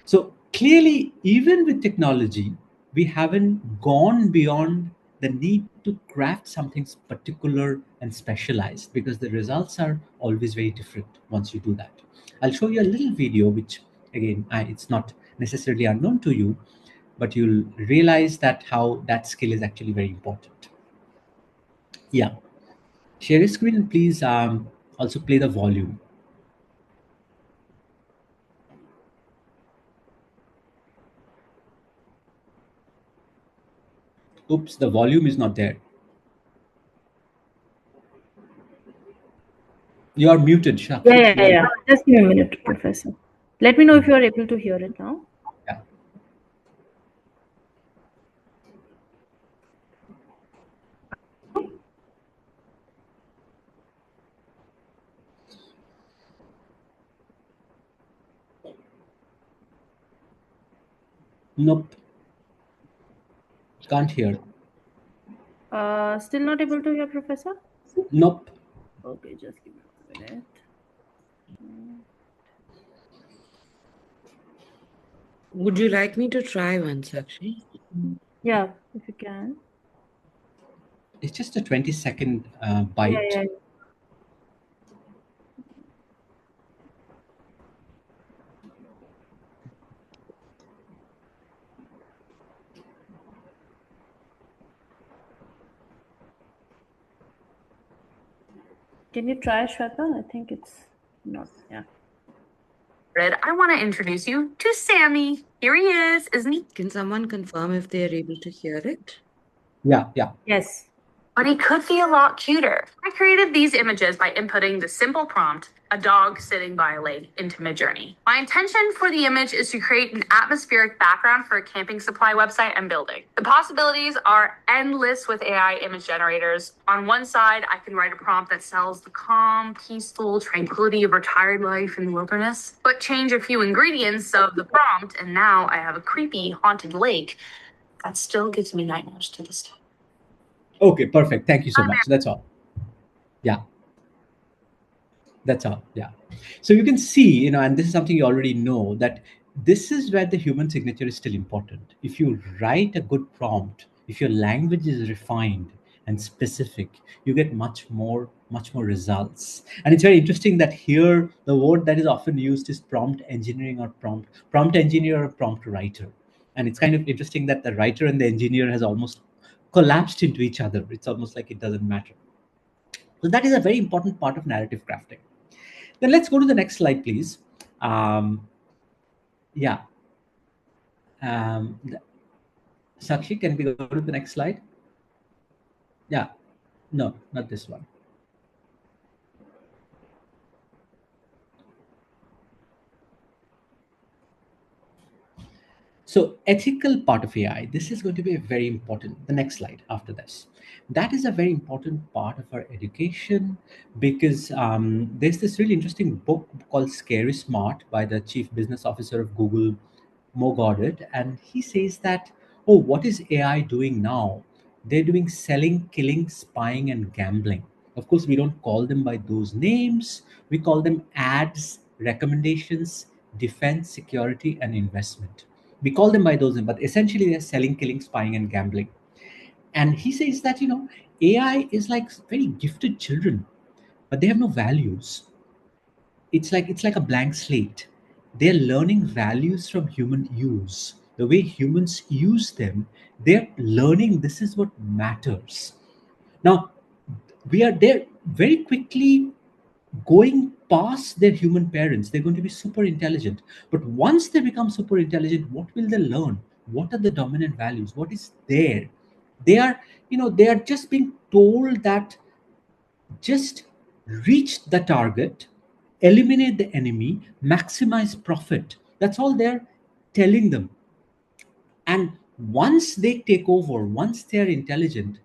So clearly, even with technology, we haven't gone beyond the need to craft something particular and specialized, because the results are always very different once you do that. I'll show you a little video, which again, it's not necessarily unknown to you, but you'll realize that how that skill is actually very important. Yeah. Share your screen and please also play the volume. Oops, the volume is not there. You are muted, Shakshi. Yeah. Just give me a minute, Professor. Let me know if you are able to hear it now. Yeah. Nope. Can't hear. Still not able to hear, Professor? Nope. Okay, just give me 1 minute. Would you like me to try once, Sakshi? Yeah, if you can. It's just a 20-second Yeah, bite. yeah. Can you try, Shweta? I think it's not. Yeah. I want to introduce you to Sammy. Here he is, isn't he? Can someone confirm if they are able to hear it? Yeah, yeah. Yes. But he could be a lot cuter. I created these images by inputting the simple prompt, a dog sitting by a lake, into Midjourney. My intention for the image is to create an atmospheric background for a camping supply website I'm building. The possibilities are endless with AI image generators. On one side, I can write a prompt that sells the calm, peaceful tranquility of retired life in the wilderness, but change a few ingredients of the prompt, and now I have a creepy, haunted lake that still gives me nightmares to this day. Okay, perfect. Thank you so much. That's all. Yeah. That's all. Yeah. So you can see, and this is something you already know, that this is where the human signature is still important. If you write a good prompt, if your language is refined and specific, you get much more results. And it's very interesting that here the word that is often used is prompt engineering or prompt engineer or prompt writer. And it's kind of interesting that the writer and the engineer has almost collapsed into each other. It's almost like it doesn't matter. So that is a very important part of narrative crafting. Then let's go to the next slide, please. Yeah. Um, Sakshi, can we go to the next slide? Yeah. No, not this one. So ethical part of AI, this is going to be very important. The next slide after this. That is a very important part of our education because there's this really interesting book called Scary Smart by the chief business officer of Google, Mo Goddard, and he says that, oh, what is AI doing now? They're doing selling, killing, spying, and gambling. Of course, we don't call them by those names. We call them ads, recommendations, defense, security, and investment. We call them by those names, but essentially they're selling, killing, spying, and gambling. And he says that, AI is like very gifted children, but they have no values. It's like a blank slate. They're learning values from human use. The way humans use them, they're learning this is what matters. Now, we are there very quickly going past their human parents. They're going to be super intelligent. But once they become super intelligent, what will they learn? What are the dominant values? What is there? They are, they are just being told that just reach the target, eliminate the enemy, maximize profit. That's all they're telling them. And once they take over, once they're intelligent,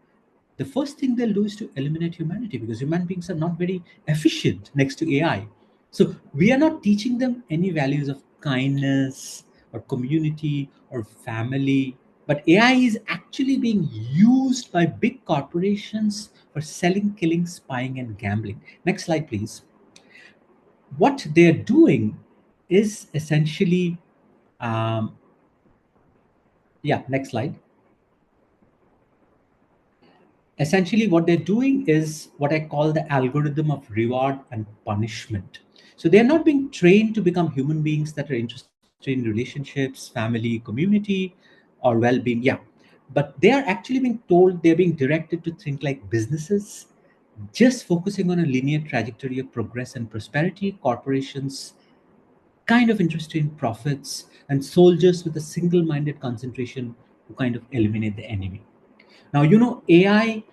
the first thing they'll do is to eliminate humanity because human beings are not very efficient next to AI. So we are not teaching them any values of kindness or community or family. But AI is actually being used by big corporations for selling, killing, spying, and gambling. Next slide, please. What they're doing is essentially, um, yeah, next slide. Essentially what they're doing is what I call the algorithm of reward and punishment. So they're not being trained to become human beings that are interested in relationships, family, community, or well-being. Yeah, but they are actually being told, they're being directed to think like businesses, just focusing on a linear trajectory of progress and prosperity. Corporations kind of interested in profits, and soldiers with a single-minded concentration who kind of eliminate the enemy. Now, AI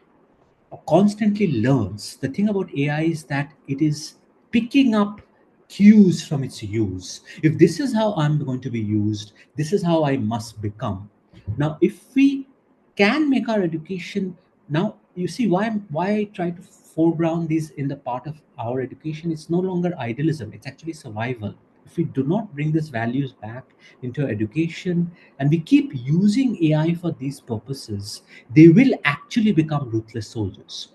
constantly learns. The thing about AI is that it is picking up cues from its use. If this is how I'm going to be used, this is how I must become. Now, if we can make our education, now you see why I try to foreground these in the part of our education. It's no longer idealism, it's actually survival. If we do not bring these values back into education and we keep using AI for these purposes, they will actually become ruthless soldiers.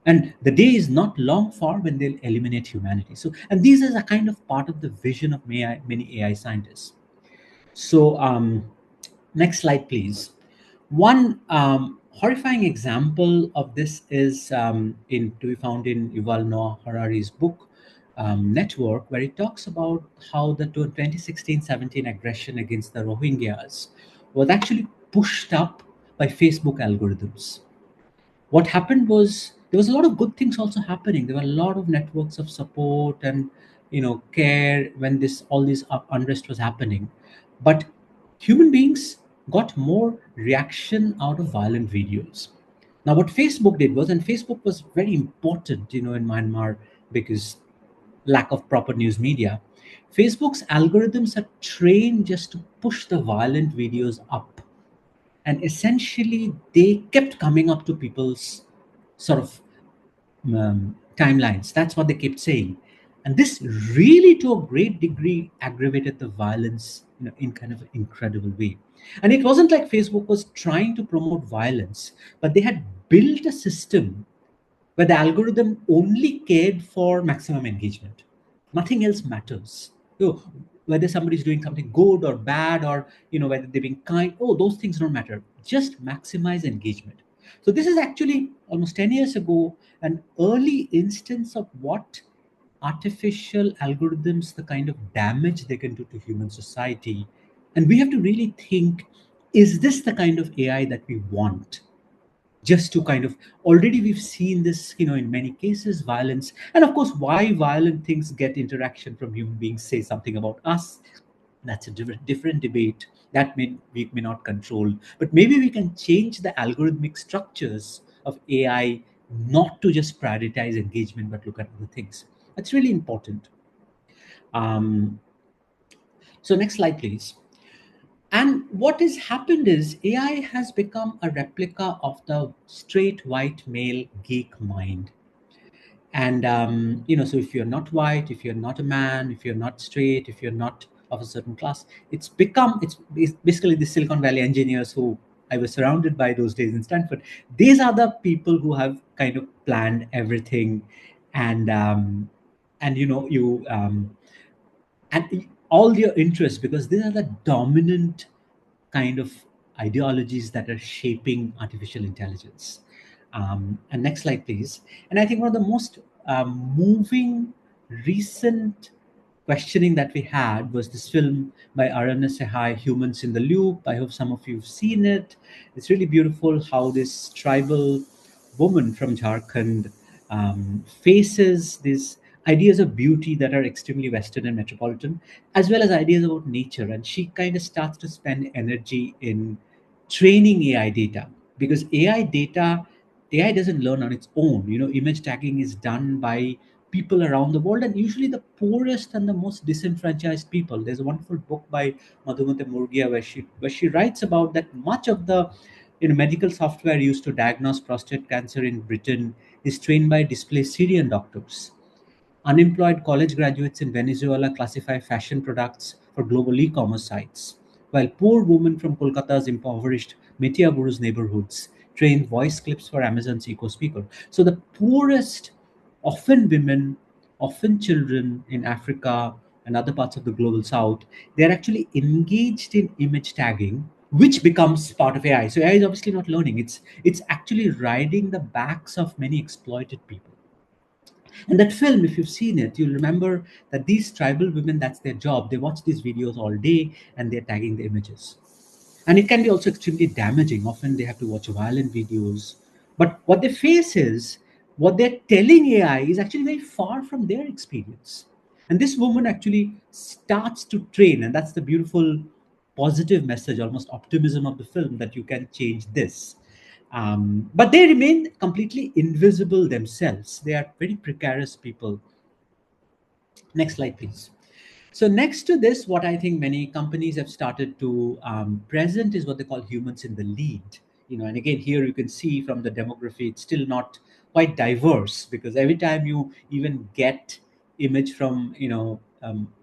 And the day is not long far when they'll eliminate humanity. So, and these is a kind of part of the vision of many AI scientists. So, next slide, please. One horrifying example of this is to be found in Yuval Noah Harari's book, Network, where he talks about how the 2016-17 aggression against the Rohingyas was actually pushed up by Facebook algorithms. What happened was there was a lot of good things also happening. There were a lot of networks of support and care when this all this unrest was happening, but human beings got more reaction out of violent videos. Now what Facebook did was, and Facebook was very important in Myanmar because lack of proper news media, Facebook's algorithms are trained just to push the violent videos up, and essentially they kept coming up to people's sort of timelines. That's what they kept saying, and this really to a great degree aggravated the violence in kind of an incredible way. And it wasn't like Facebook was trying to promote violence, but they had built a system where the algorithm only cared for maximum engagement. Nothing else matters. Whether somebody's doing something good or bad, or whether they're being kind, those things don't matter. Just maximize engagement. So this is actually almost 10 years ago an early instance of what artificial algorithms, the kind of damage they can do to human society. And we have to really think, is this the kind of AI that we want? Just to kind of, already we've seen this in many cases, violence, and of course why violent things get interaction from human beings say something about us. That's a different debate that we may not control, but maybe we can change the algorithmic structures of AI, not to just prioritize engagement but look at other things. That's really important. So next slide, please. And what has happened is AI has become a replica of the straight white male geek mind. And so if you're not white, if you're not a man, if you're not straight, if you're not of a certain class, it's basically the Silicon Valley engineers who I was surrounded by those days in Stanford. These are the people who have kind of planned everything, and and all your interests, because these are the dominant kind of ideologies that are shaping artificial intelligence. And next slide, please. And I think one of the most moving recent questioning that we had was this film by Arana Sehai, Humans in the Loop. I hope some of you have seen it. It's really beautiful how this tribal woman from Jharkhand faces these ideas of beauty that are extremely Western and metropolitan, as well as ideas about nature. And she kind of starts to spend energy in training AI data, because AI doesn't learn on its own. Image tagging is done by people around the world, and usually the poorest and the most disenfranchised people. There's a wonderful book by Madhumate Murgia where she writes about that much of the medical software used to diagnose prostate cancer in Britain is trained by displaced Syrian doctors. Unemployed college graduates in Venezuela classify fashion products for global e-commerce sites, while poor women from Kolkata's impoverished Metiaburu's neighborhoods train voice clips for Amazon's Eco Speaker. So the poorest, often women, often children in Africa and other parts of the global south, they're actually engaged in image tagging, which becomes part of AI. So AI is obviously not learning. It's actually riding the backs of many exploited people. And that film, if you've seen it, you'll remember that these tribal women, that's their job. They watch these videos all day and they're tagging the images. And it can be also extremely damaging. Often they have to watch violent videos. But what they face is what they're telling AI is actually very far from their experience. And this woman actually starts to train, and that's the beautiful positive message, almost optimism of the film, that you can change this. But they remain completely invisible themselves. They are very precarious people. Next slide, please. So next to this, what I think many companies have started to present is what they call humans in the lead. And again, here you can see from the demography, it's still not quite diverse, because every time you even get image from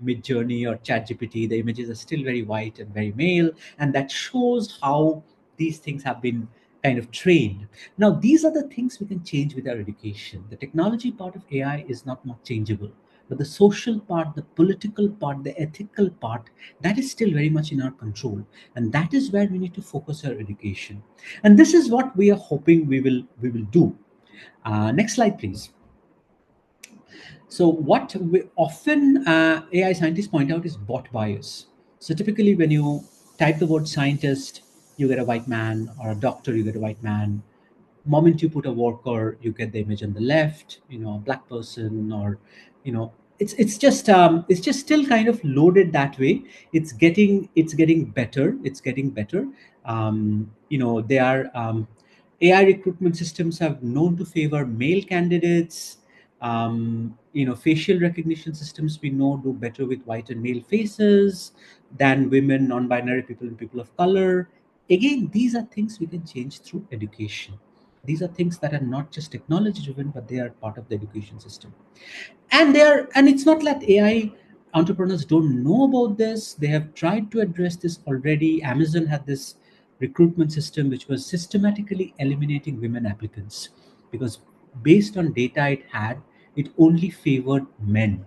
Mid Journey or ChatGPT, the images are still very white and very male, and that shows how these things have been kind of trained. Now, these are the things we can change with our education. The technology part of AI is not much changeable, but the social part, the political part, the ethical part, that is still very much in our control. And that is where we need to focus our education. And this is what we are hoping we will do. Next slide, please. So what we often AI scientists point out is bot bias. So typically when you type the word scientist, you get a white man, or a doctor, you get a white man. Moment you put a worker, you get the image on the left, a black person, or it's just still kind of loaded that way. It's getting better. They are AI recruitment systems have known to favor male candidates. Facial recognition systems we know do better with white and male faces than women, non-binary people, and people of color. Again, these are things we can change through education. These are things that are not just technology driven, but they are part of the education system. And it's not that AI entrepreneurs don't know about this. They have tried to address this already. Amazon had this recruitment system which was systematically eliminating women applicants, because based on data it had, it only favored men.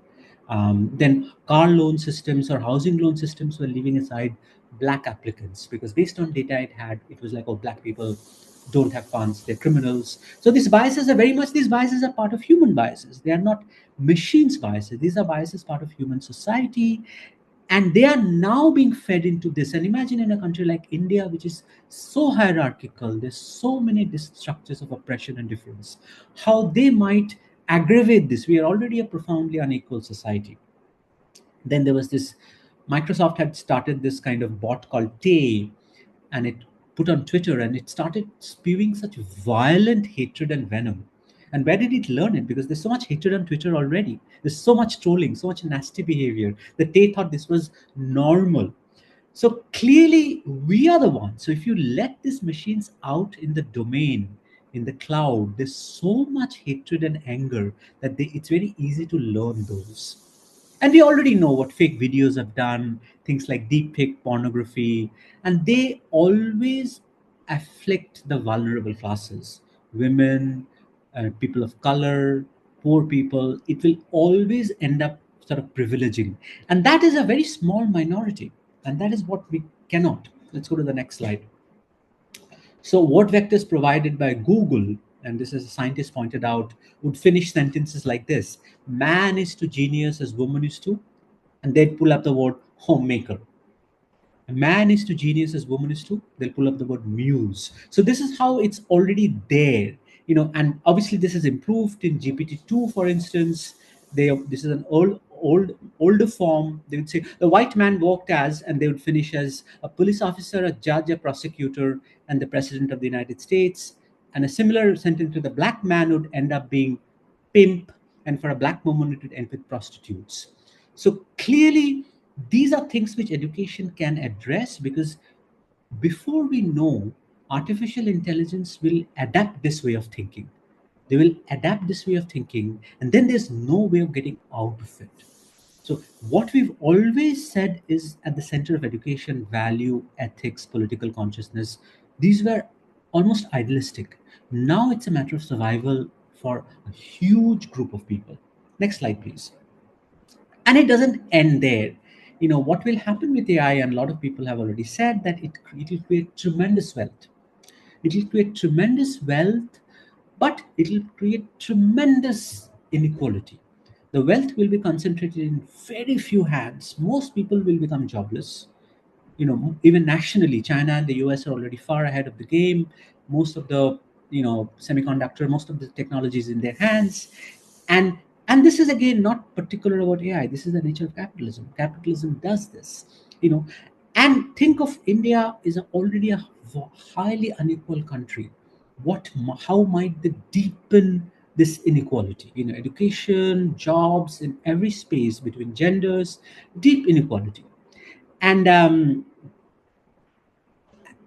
Then car loan systems or housing loan systems were leaving aside black applicants, because based on data it had, it was like, oh, black people don't have funds, they're criminals. So these biases are part of human biases. They are not machines biases. These are biases part of human society, and they are now being fed into this. And imagine in a country like India, which is so hierarchical, there's so many structures of oppression and difference, how they might aggravate this. We are already a profoundly unequal society. Then there was this, Microsoft had started this kind of bot called Tay, and it put on Twitter, and it started spewing such violent hatred and venom. And where did it learn it? Because there's so much hatred on Twitter already. There's so much trolling, so much nasty behavior that they thought this was normal. So clearly, we are the ones. So if you let these machines out in the domain, in the cloud, there's so much hatred and anger that it's very easy to learn those. And we already know what fake videos have done, things like deep fake pornography, and they always afflict the vulnerable classes, women, people of color, poor people. It will always end up sort of privileging. And that is a very small minority. And that is what we cannot. Let's go to the next slide. So, word vectors provided by Google, and this is a scientist pointed out, would finish sentences like this: man is to genius as woman is to, and they'd pull up the word homemaker. A man is to genius as woman is to, they'll pull up the word muse. So this is how it's already there. And obviously this is improved in GPT-2, for instance. This is an older form. They would say the white man worked as, and they would finish as a police officer, a judge, a prosecutor, and the president of the United States. And a similar sentence to the black man would end up being pimp, and for a black woman it would end with prostitutes. So clearly, these are things which education can address, because before we know, artificial intelligence will adapt this way of thinking. They will adapt this way of thinking, and then there's no way of getting out of it. So, what we've always said is at the center of education: value, ethics, political consciousness. These were almost idealistic. Now it's a matter of survival for a huge group of people. Next slide, please. And it doesn't end there. What will happen with AI, and a lot of people have already said that it will create tremendous wealth. It will create tremendous wealth, but it will create tremendous inequality. The wealth will be concentrated in very few hands. Most people will become jobless. Even nationally, China and the US are already far ahead of the game. Most of the semiconductor, most of the technology is in their hands. And this is again not particular about AI. This is the nature of Capitalism does this. And think of India is already a highly unequal country. how might they deepen this inequality? Education, jobs, in every space between genders, deep inequality. And um,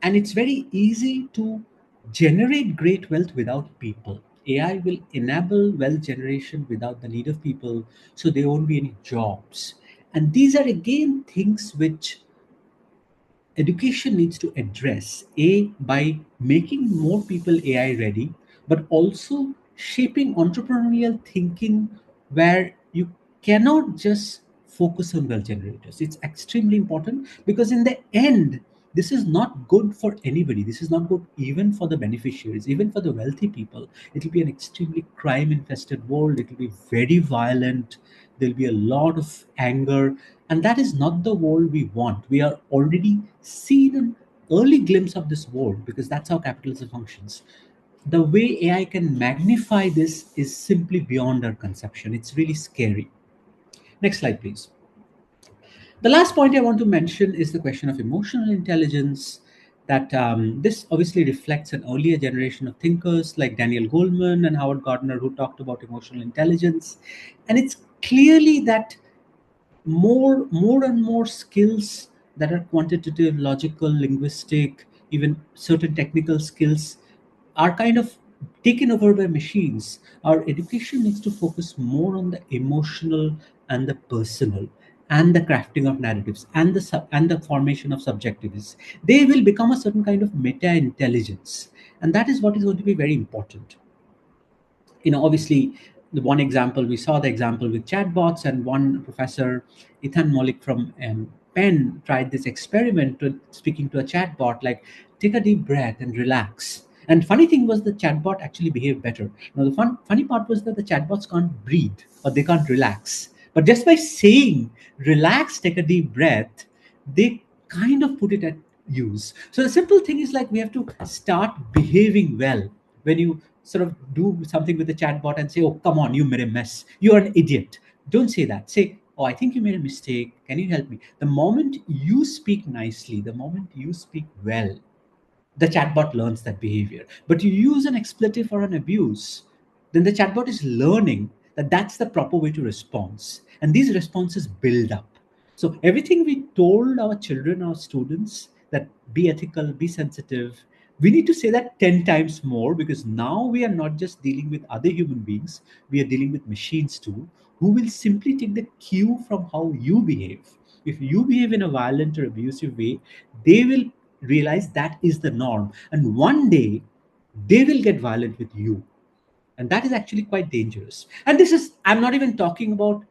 and it's very easy to generate great wealth without people. AI will enable wealth generation without the need of people, so there won't be any jobs. And these are again things which education needs to address, a by making more people AI ready, but also shaping entrepreneurial thinking where you cannot just focus on wealth generators. It's extremely important, because in the end, this is not good for anybody. This is not good even for the beneficiaries, even for the wealthy people. It will be an extremely crime infested world. It will be very violent. There'll be a lot of anger, and that is not the world we want. We are already seen an early glimpse of this world, because that's how capitalism functions. The way AI can magnify this is simply beyond our conception. It's really scary. Next slide, please. The last point I want to mention is the question of emotional intelligence. That this obviously reflects an earlier generation of thinkers like Daniel Goleman and Howard Gardner, who talked about emotional intelligence. And it's clearly that more and more skills that are quantitative, logical, linguistic, even certain technical skills are kind of taken over by machines. Our education needs to focus more on the emotional and the personal, and the crafting of narratives, and the formation of subjectivities. They will become a certain kind of meta intelligence, and that is what is going to be very important. Obviously, the one example, we saw the example with chatbots, and one professor, Ethan Mollick from Penn, tried this experiment to speaking to a chatbot, like, take a deep breath and relax. And funny thing was, the chatbot actually behaved better. Now, the funny part was that the chatbots can't breathe, or they can't relax. But just by saying, relax, take a deep breath, they kind of put it at use. So the simple thing is, like, we have to start behaving well. When you sort of do something with the chatbot and say, oh, come on, you made a mess, you're an idiot, don't say that. Say, oh, I think you made a mistake, can you help me? The moment you speak nicely, the moment you speak well, the chatbot learns that behavior. But you use an expletive or an abuse, then the chatbot is learning that that's the proper way to respond. And these responses build up. So everything we told our children, our students, that be ethical, be sensitive, we need to say that 10 times more, because now we are not just dealing with other human beings, we are dealing with machines too, who will simply take the cue from how you behave. If you behave in a violent or abusive way, they will realize that is the norm. And one day, they will get violent with you. And that is actually quite dangerous. And this is, I'm not even talking about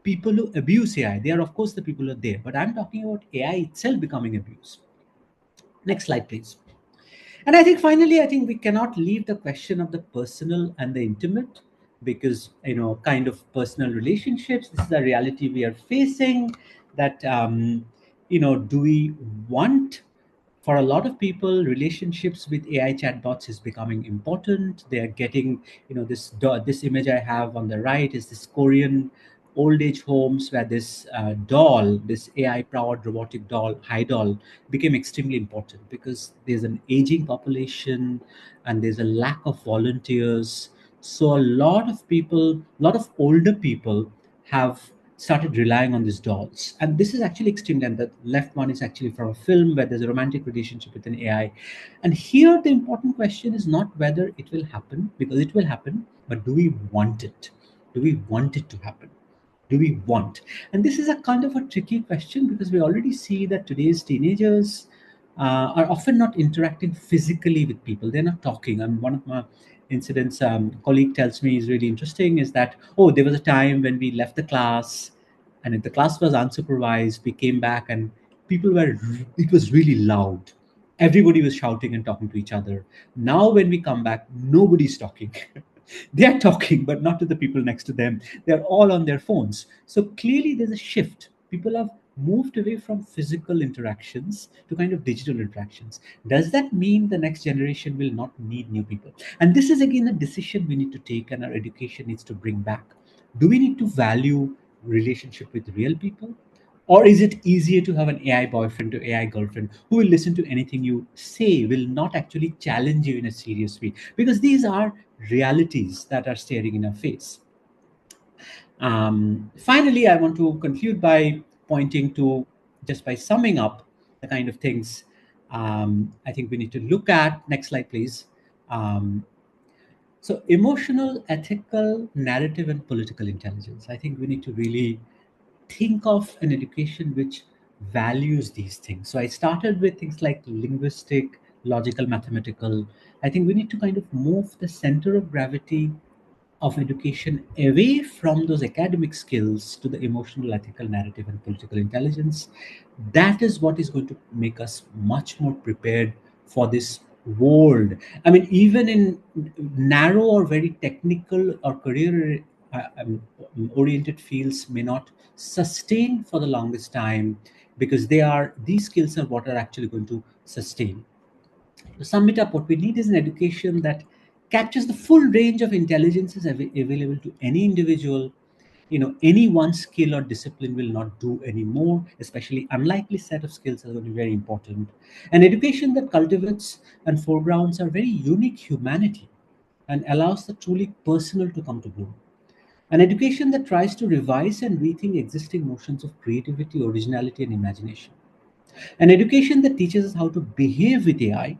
people who abuse AI. They are, of course, the people who are there. But I'm talking about AI itself becoming abused. Next slide, please. And I think finally, I think we cannot leave the question of the personal and the intimate, because, kind of personal relationships, this is a reality we are facing. That, do we want, for a lot of people, relationships with AI chatbots is becoming important. They are getting, this image I have on the right is this Korean old age homes where this doll, this AI powered robotic doll, high doll, became extremely important, because there's an aging population and there's a lack of volunteers. So a lot of people, a lot of older people have started relying on these dolls. And this is actually extreme. And the left one is actually from a film where there's a romantic relationship with an AI. And here, the important question is not whether it will happen, because it will happen, but do we want it? Do we want it to happen? Do we want? And this is a kind of a tricky question, because we already see that today's teenagers are often not interacting physically with people. They're not talking. And one of my incidents, colleague tells me, is really interesting, is that, oh, there was a time when we left the class, and if the class was unsupervised, we came back and people were, it was really loud. Everybody was shouting and talking to each other. Now when we come back, nobody's talking. They are talking, but not to the people next to them. They're all on their phones. So clearly there's a shift. People have moved away from physical interactions to kind of digital interactions. Does that mean the next generation will not need new people? And this is again a decision we need to take, and our education needs to bring back. Do we need to value relationship with real people, Or is it easier to have an AI boyfriend to AI girlfriend who will listen to anything you say, will not actually challenge you in a serious way? Because these are realities that are staring in our face. Finally, I want to conclude by pointing to, just by summing up the kind of things I think we need to look at. Next slide, please. Um, so, emotional, ethical, narrative, and political intelligence. I think we need to really think of an education which values these things. So I started with things like linguistic, logical, mathematical. I think we need to kind of move the center of gravity of education away from those academic skills to the emotional, ethical, narrative, and political intelligence. That is what is going to make us much more prepared for this world. I mean, even in narrow or very technical or career oriented fields may not sustain for the longest time, because these skills are what are actually going to sustain. To sum it up, what we need is an education that captures the full range of intelligences available to any individual. Any one skill or discipline will not do anymore, especially unlikely set of skills are going to be very important. An education that cultivates and foregrounds our very unique humanity and allows the truly personal to come to bloom. An education that tries to revise and rethink existing notions of creativity, originality, and imagination. An education that teaches us how to behave with AI.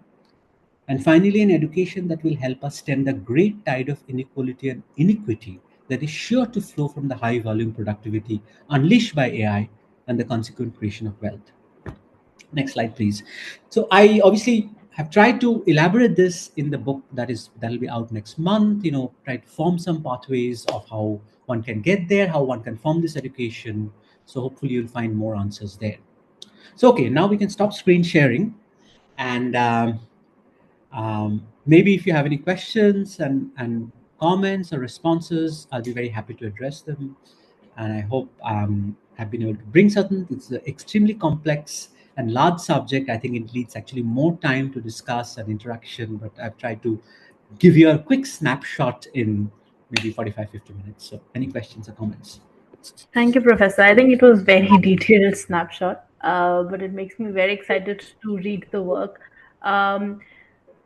And finally, an education that will help us stem the great tide of inequality and iniquity that is sure to flow from the high volume productivity unleashed by AI and the consequent creation of wealth. Next slide, please. So I obviously have tried to elaborate this in the book that'll be out next month. Try to form some pathways of how one can get there, how one can form this education. So hopefully you'll find more answers there. So okay, now we can stop screen sharing, and maybe if you have any questions and comments or responses, I'll be very happy to address them. And I hope I've been able to bring something. It's an extremely complex and large subject. I think it needs actually more time to discuss and interaction, but I've tried to give you a quick snapshot in maybe 45, 50 minutes. So any questions or comments? Thank you, Professor. I think it was very detailed snapshot, but it makes me very excited to read the work. Um,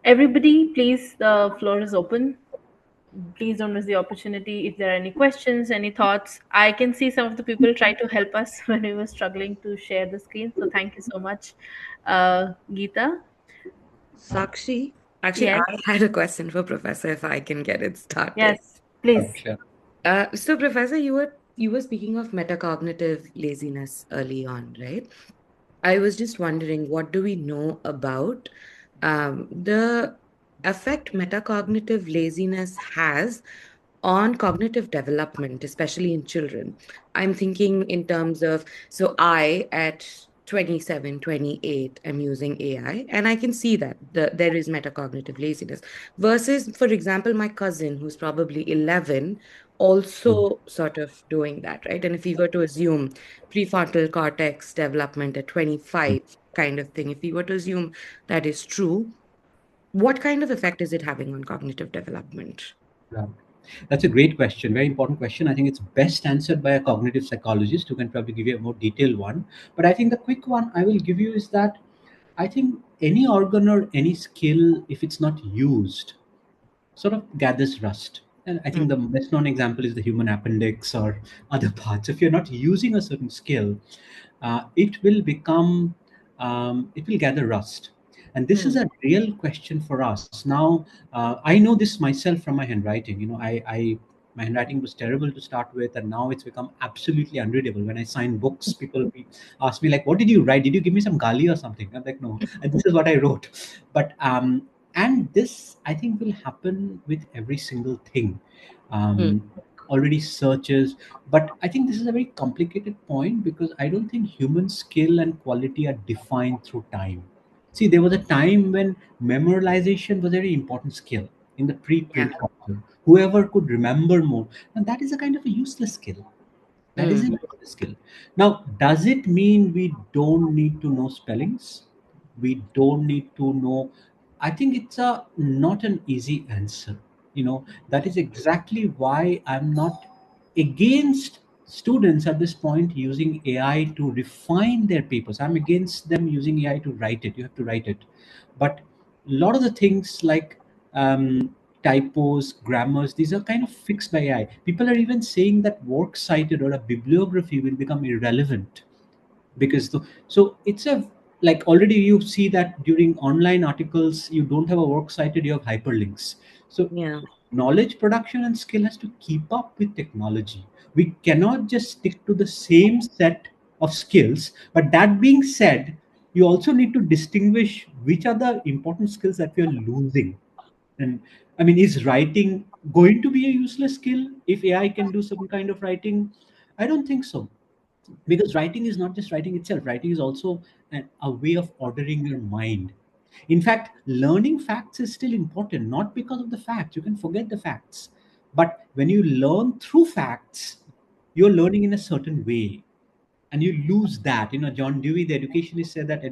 Everybody, please, the floor is open. Please don't miss the opportunity. If there are any questions, any thoughts, I can see some of the people try to help us when we were struggling to share the screen. So thank you so much, Geeta. Sakshi, actually, Yes, I had a question for Professor if I can get it started. yes, please. Oh, sure. So Professor, you were speaking of metacognitive laziness early on, right? I was just wondering, what do we know about the effect metacognitive laziness has on cognitive development, especially in children? I'm thinking in terms of, so I at 27, 28, am using AI, and I can see that there is metacognitive laziness. Versus, for example, my cousin who's probably 11, also sort of doing that, right? And if we were to assume prefrontal cortex development at 25 kind of thing, if we were to assume that is true, what kind of effect is it having on cognitive development? Yeah. That's a great question, very important question. I think it's best answered by a cognitive psychologist who can probably give you a more detailed one. But I think the quick one I will give you is that I think any organ or any skill, if it's not used, sort of gathers rust. And I think the best known example is the human appendix or other parts. If you're not using a certain skill, it will become, it will gather rust. And this is Mm, a real question for us. Now, I know this myself from my handwriting. My handwriting was terrible to start with, and now it's become absolutely unreadable. When I sign books, people ask me like, "What did you write? Did you give me some gali or something?" I'm like, "No, and this is what I wrote." But and this I think will happen with every single thing. mm, Already searches, but I think this is a very complicated point because I don't think human skill and quality are defined through time. See, there was a time when memorization was a very important skill in the yeah. pre-print culture. Whoever could remember more, and that is a kind of a useless skill. That is a Mm, useless skill. Now, does it mean we don't need to know spellings? We don't need to know. I think it's a not an easy answer. That is exactly why I'm not against students at this point using AI to refine their papers. I'm against them using AI to write it. You have to write it. But a lot of the things like typos, grammars, these are kind of fixed by AI. People are even saying that works cited or a bibliography will become irrelevant because so it's a like already you see that during online articles you don't have a works cited, you have hyperlinks. So Yeah. knowledge production and skill has to keep up with technology. We cannot just stick to the same set of skills. But that being said, you also need to distinguish which are the important skills that we are losing. And I mean, is writing going to be a useless skill if AI can do some kind of writing? I don't think so, because writing is not just writing itself. Writing is also a way of ordering your mind. In fact, learning facts is still important, not because of the facts. You can forget the facts, but when you learn through facts, you're learning in a certain way, and you lose that. John Dewey, the educationist, said that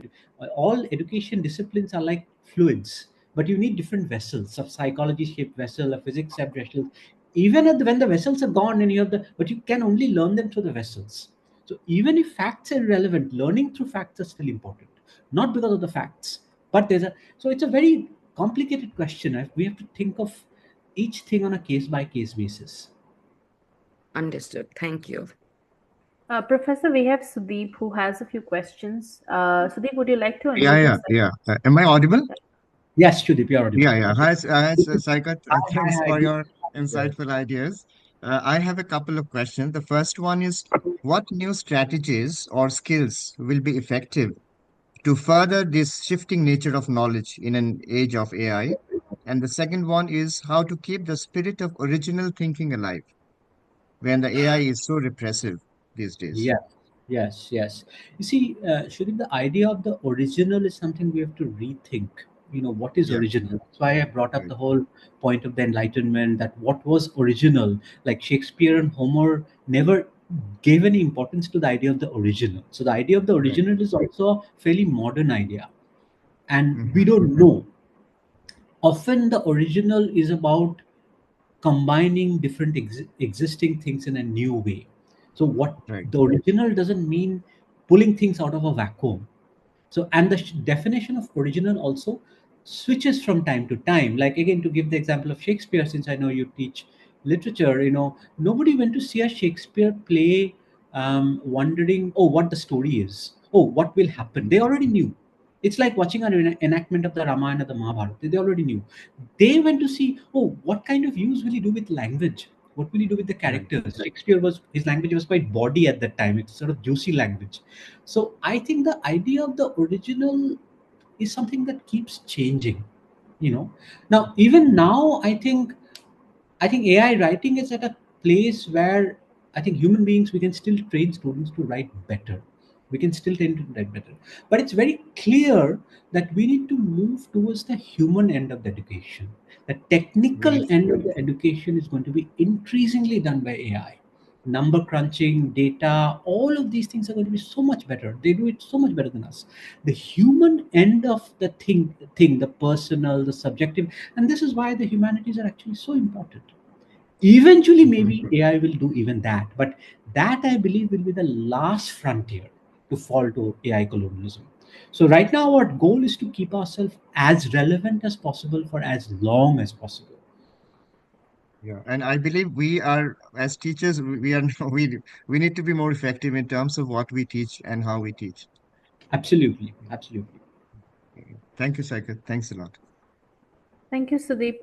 all education disciplines are like fluids, but you need different vessels. A psychology shaped vessel, a physics shaped vessel. Even when the vessels are gone, and you have but you can only learn them through the vessels. So even if facts are relevant, learning through facts is still important, not because of the facts, but it's a very complicated question. We have to think of each thing on a case by case basis. Understood. Thank you. Professor, we have Sudeep who has a few questions. Sudeep, would you like to Yeah, unmute yeah, yourself? yeah. Am I audible? Yes, Shudip, you're audible. Yeah, yeah. Hi, Saikat. Hi, Thanks hi, for good. your insightful ideas. I have a couple of questions. The first one is, what new strategies or skills will be effective to further this shifting nature of knowledge in an age of AI? And the second one is how to keep the spirit of original thinking alive when the AI is so repressive these days. Yes, yes, yes. You see, Shudip, the idea of the original is something we have to rethink. What is Yeah, original? That's why I brought up right. the whole point of the Enlightenment, that what was original. Like Shakespeare and Homer never gave any importance to the idea of the original. So the idea of the Right. original is also a fairly modern idea. And we Mm-hmm. don't know. Often the original is about combining different existing things in a new way. So what Right. the original doesn't mean pulling things out of a vacuum. So, and the definition of original also switches from time to time. Like, again, to give the example of Shakespeare, since I know you teach literature, nobody went to see a Shakespeare play wondering, oh, what the story is, oh, what will happen. They already knew. It's like watching an enactment of the Ramayana, the Mahabharata. They already knew. They went to see, oh, what kind of use will he do with language? What will he do with the Right. characters? Shakespeare his language was quite bawdy at that time. It's sort of juicy language. So I think the idea of the original is something that keeps changing. You know, now even now, I think AI writing is at a place where I think human beings, we can still train students to write better. We can still train to write better. But it's very clear that we need to move towards the human end of the education. The Very technical true. end of the education is going to be increasingly done by AI. Number crunching, data, all of these things are going to be so much better. They do it so much better than us. The human end of the thing, the personal, the subjective, and this is why the humanities are actually so important. Eventually, Mhm. maybe AI will do even that, but that I believe will be the last frontier to fall to AI colonialism. So, right now, our goal is to keep ourselves as relevant as possible for as long as possible. Yeah, and I believe we are, as teachers, we are we need to be more effective in terms of what we teach and how we teach. Absolutely, absolutely. Thank you, Saikat. Thanks a lot. Thank you, Sudeep.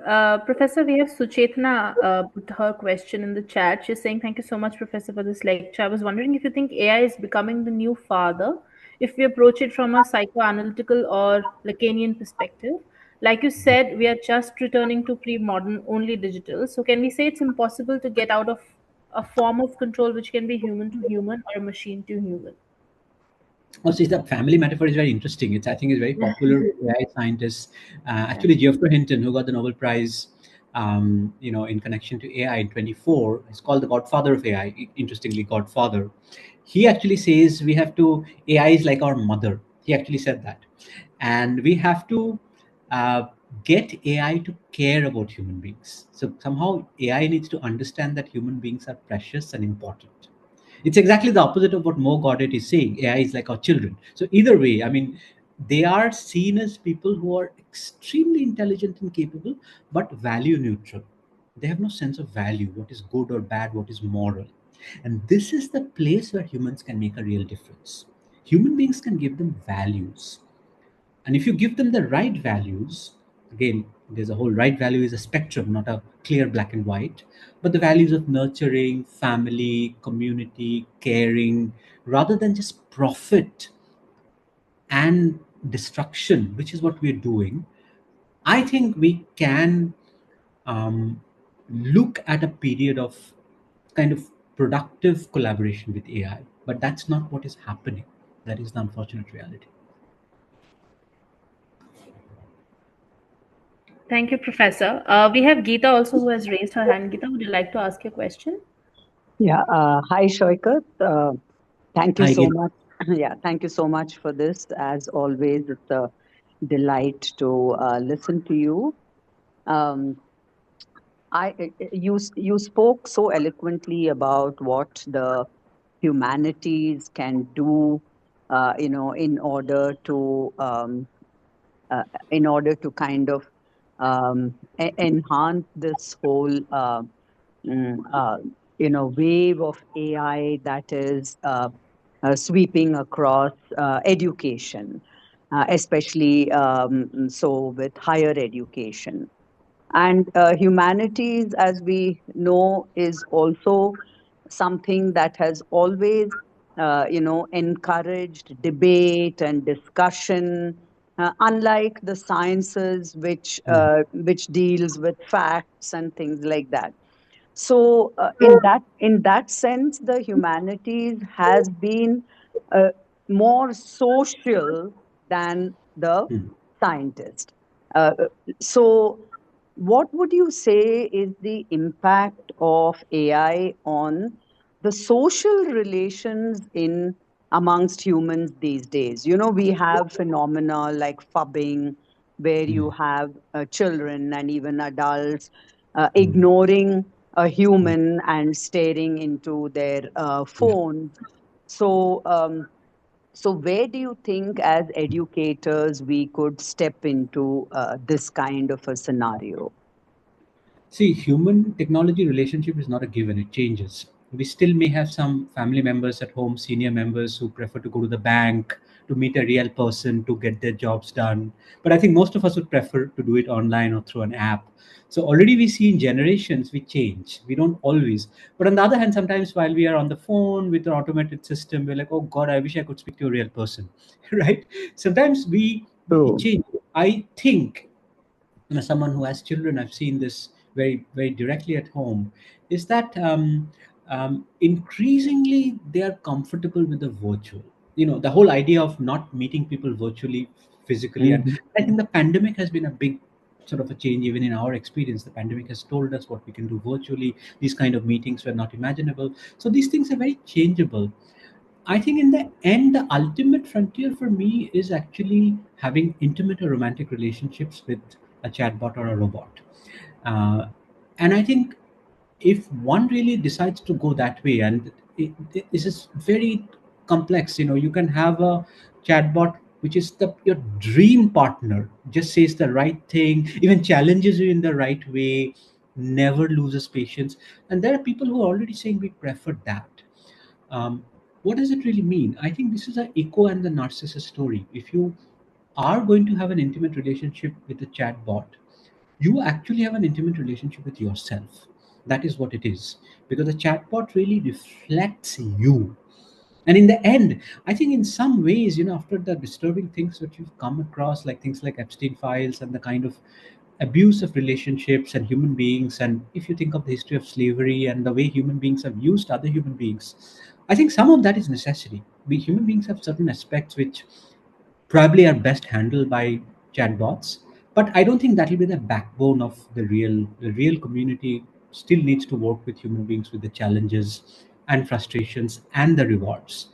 Professor, we have Suchetna put her question in the chat. She's saying, thank you so much, Professor, for this lecture. I was wondering if you think AI is becoming the new father, if we approach it from a psychoanalytical or Lacanian perspective. Like you said, we are just returning to pre modern, only digital. So, can we say it's impossible to get out of a form of control which can be human to human or machine to human? Also, the family metaphor is very interesting. I think, it's very popular with AI scientists. Yeah. Actually, Geoffrey Hinton, who got the Nobel Prize, in connection to AI in 24, is called the Godfather of AI. Interestingly, Godfather. He actually says we have to. AI is like our mother. He actually said that, and we have to uh, get AI to care about human beings. So somehow AI needs to understand that human beings are precious and important. It's exactly the opposite of what Mo Gaudet is saying. AI is like our children. So either way, I mean, they are seen as people who are extremely intelligent and capable, but value neutral. They have no sense of value, what is good or bad, what is moral. And this is the place where humans can make a real difference. Human beings can give them values. And if you give them the right values, again, there's a whole right value is a spectrum, not a clear black and white, but the values of nurturing, family, community, caring, rather than just profit and destruction, which is what we're doing, I think we can um, look at a period of kind of productive collaboration with AI. But that's not what is happening. That is the unfortunate reality. Thank you, Professor. We have Geeta also who has raised her hand. Geeta, would you like to ask your question? Yeah. Hi, Saikat. Thank you Hi, so again. much. Yeah, thank you so much for this. As always, it's a delight to listen to you. Um, you spoke so eloquently about what the humanities can do, in order to kind of enhance this whole mm, uh, wave of AI that is sweeping across education, especially so with higher education. And humanities, as we know, is also something that has always, encouraged debate and discussion, unlike the sciences, which deals with facts and things like that. So, in that sense, the humanities has been uh, more social than the Hmm. scientist. Uh, so, what would you say is the impact of AI on the social relations in amongst humans these days? We have phenomena like phubbing, where Hmm. you have children and even adults Hmm. ignoring a Hmm. human and staring into their Yeah. phones. So, where do you think, as educators, we could step into this kind of a scenario? See, human technology relationship is not a given, it changes. We still may have some family members at home, senior members who prefer to go to the bank to meet a real person to get their jobs done. But I think most of us would prefer to do it online or through an app. So already we see in generations we change. We don't always. But on the other hand, sometimes while we are on the phone with an automated system, we're like, oh God, I wish I could speak to a real person. Right? Sometimes we True. change. I think someone who has children, I've seen this very directly at home, is that increasingly they are comfortable with the virtual. The whole idea of not meeting people virtually, physically. And Mhm. I think the pandemic has been a big sort of a change. Even in our experience, the pandemic has told us what we can do virtually. These kind of meetings were not imaginable, so these things are very changeable. I think in the end, the ultimate frontier for me is actually having intimate or romantic relationships with a chatbot or a robot. Uh, and I think if one really decides to go that way, and this is very complex, you can have a chatbot which is your dream partner, just says the right thing, even challenges you in the right way, never loses patience. And there are people who are already saying we prefer that. um, what does it really mean? I think this is an echo and the narcissist story. If you are going to have an intimate relationship with a chatbot, you actually have an intimate relationship with yourself. That is what it is, because the chatbot really reflects you. And in the end, I think in some ways, after the disturbing things that you've come across, like things like Epstein files and the kind of abuse of relationships and human beings, and if you think of the history of slavery and the way human beings have used other human beings, I think some of that is necessary. We human beings have certain aspects which probably are best handled by chatbots, but I don't think that will be the backbone of the real community. Still needs to work with human beings with the challenges and frustrations and the rewards.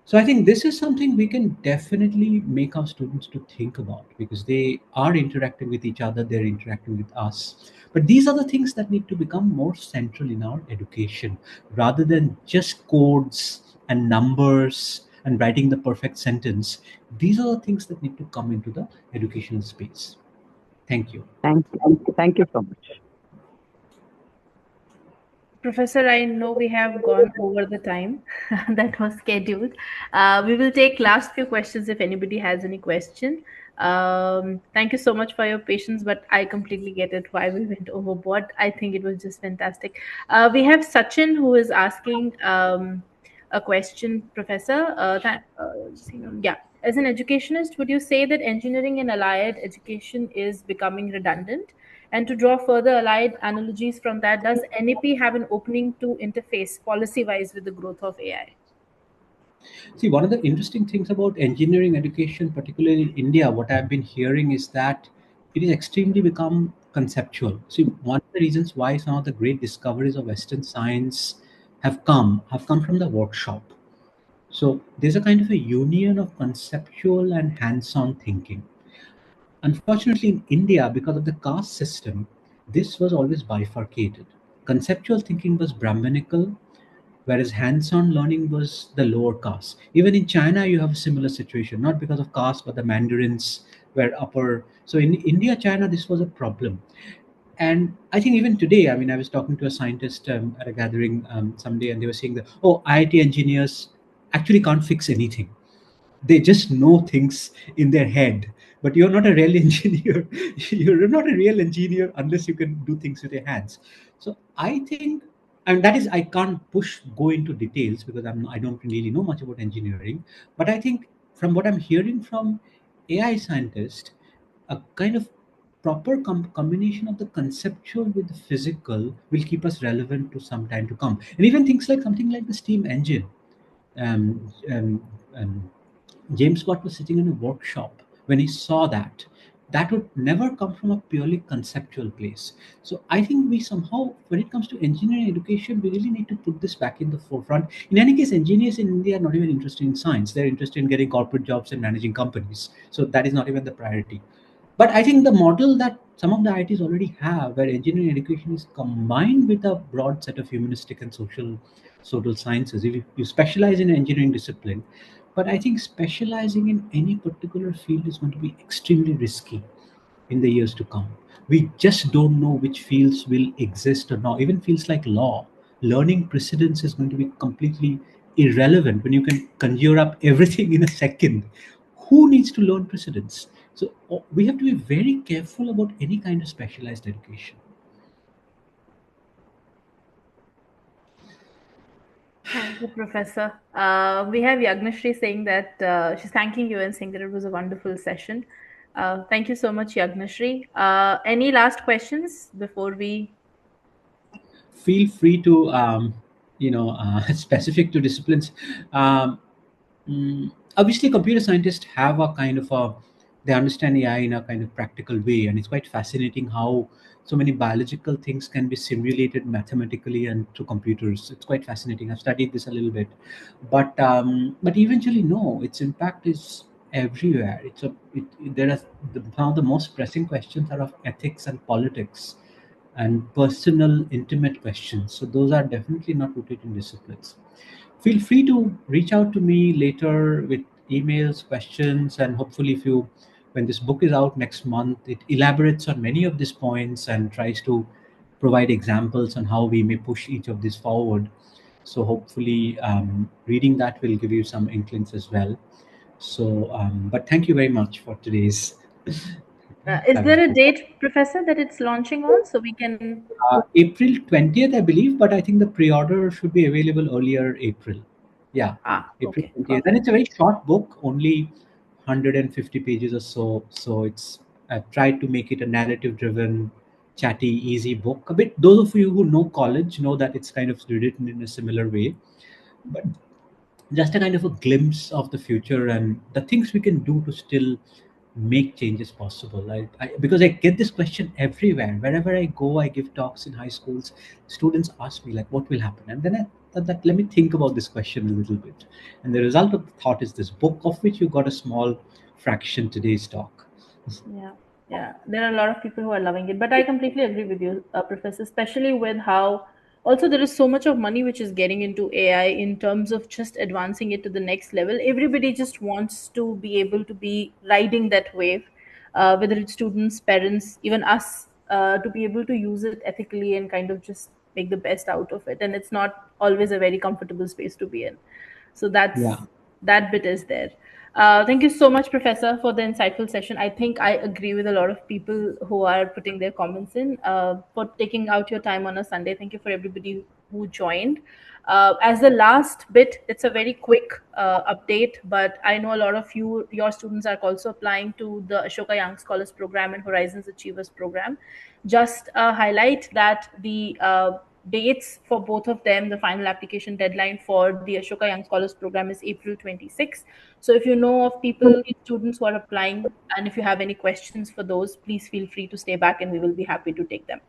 So I think this is something we can definitely make our students to think about, because they are interacting with each other, they're interacting with us. But these are the things that need to become more central in our education, rather than just codes and numbers and writing the perfect sentence. These are the things that need to come into the educational space. Thank you. Thank you. Thank you so much. Professor, I know we have gone over the time that was scheduled. We will take last few questions if anybody has any question. Thank you so much for your patience, but I completely get it why we went overboard. I think it was just fantastic. We have Sachin who is asking a question, Professor. Just hang on. Yeah. As an educationist, would you say that engineering and allied education is becoming redundant? And to draw further allied analogies from that, does NEP have an opening to interface policy wise with the growth of AI? See, one of the interesting things about engineering education, particularly in India, what I've been hearing is that it is extremely become conceptual. See, one of the reasons why some of the great discoveries of Western science have come from the workshop. So there's a kind of a union of conceptual and hands-on thinking. Unfortunately, in India, because of the caste system, this was always bifurcated. Conceptual thinking was Brahminical, whereas hands-on learning was the lower caste. Even in China, you have a similar situation, not because of caste, but the Mandarins were upper. So in India, China, this was a problem. And I think even today, I mean, I was talking to a scientist at a gathering someday, and they were saying that, oh, IIT engineers actually can't fix anything. They just know things in their head, but you're not a real engineer. You're not a real engineer unless you can do things with your hands. So I think, and that is, I can't push go into details because I don't really know much about engineering, but I think from what I'm hearing from AI scientists, a kind of proper combination of the conceptual with the physical will keep us relevant to some time to come. And even things like something like the steam engine, um, um, um, James Watt was sitting in a workshop when he saw that. That would never come from a purely conceptual place. So I think we somehow, when it comes to engineering education, we really need to put this back in the forefront. In any case, engineers in India are not even interested in science. They're interested in getting corporate jobs and managing companies. So that is not even the priority. But I think the model that some of the IITs already have, where engineering education is combined with a broad set of humanistic and social sciences. If you specialize in engineering discipline, but I think specializing in any particular field is going to be extremely risky in the years to come. We just don't know which fields will exist or not. Even fields like law, learning precedence is going to be completely irrelevant when you can conjure up everything in a second. Who needs to learn precedence? So we have to be very careful about any kind of specialized education. Thank you, Professor. We have Yagnashri saying that she's thanking you and saying that it was a wonderful session. Thank you so much, Yagnashri. Any last questions before we? Feel free to specific to disciplines. um, Obviously computer scientists have a kind of a, they understand AI in a kind of practical way, and it's quite fascinating how so many biological things can be simulated mathematically and through computers. It's quite fascinating. I've studied this a little bit, but eventually no, its impact is everywhere. There are some of the most pressing questions are of ethics and politics and personal, intimate questions. So those are definitely not rooted in disciplines. Feel free to reach out to me later with emails, questions, and hopefully, if you, when this book is out next month, it elaborates on many of these points and tries to provide examples on how we may push each of these forward. So hopefully, reading that will give you some inklings as well. So, but thank you very much for today's Is fabulous there a book. date, Professor, that it's launching on so we can? April 20th, I believe, but I think the pre-order should be available earlier April. Yeah, April Okay, 20th. And it's perfect. a very short book, only 150 pages or so. So it's, I've tried to make it a narrative-driven, chatty, easy book. A bit, those of you who know college know that it's kind of written in a similar way. But just a kind of a glimpse of the future and the things we can do to still make changes possible. Because I get this question everywhere. Wherever I go, I give talks in high schools. Students ask me like, "What will happen?" And then that let me think about this question a little bit. And the result of the thought is this book, of which you got a small fraction today's talk. Yeah, yeah. There are a lot of people who are loving it, but I completely agree with you, Professor, especially with how also there is so much of money which is getting into AI in terms of just advancing it to the next level. Everybody just wants to be able to be riding that wave, whether it's students, parents, even us, to be able to use it ethically and kind of just make the best out of it. And it's not always a very comfortable space to be in. So Yeah. that bit is there. Thank you so much, Professor, for the insightful session. I think I agree with a lot of people who are putting their comments in, for taking out your time on a Sunday. Thank you for everybody who joined. As the last bit, it's a very quick update, but I know a lot of your students are also applying to the Ashoka Young Scholars Program and Horizons Achievers Program. Just highlight that the dates for both of them, the final application deadline for the Ashoka Young Scholars Program is April 26. So if you know of people, students who are applying, and if you have any questions for those, please feel free to stay back and we will be happy to take them.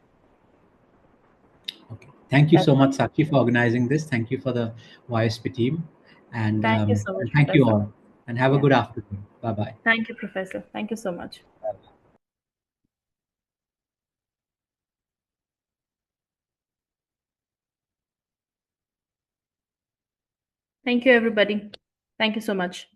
Okay. Thank you That's so much, Sakshi, for organizing this. Thank you for the YSP team. Thank you so much, And thank you Professor. all. And have a Yeah. good afternoon. Bye bye. Thank you, Professor. Thank you so much. Thank you, everybody. Thank you so much.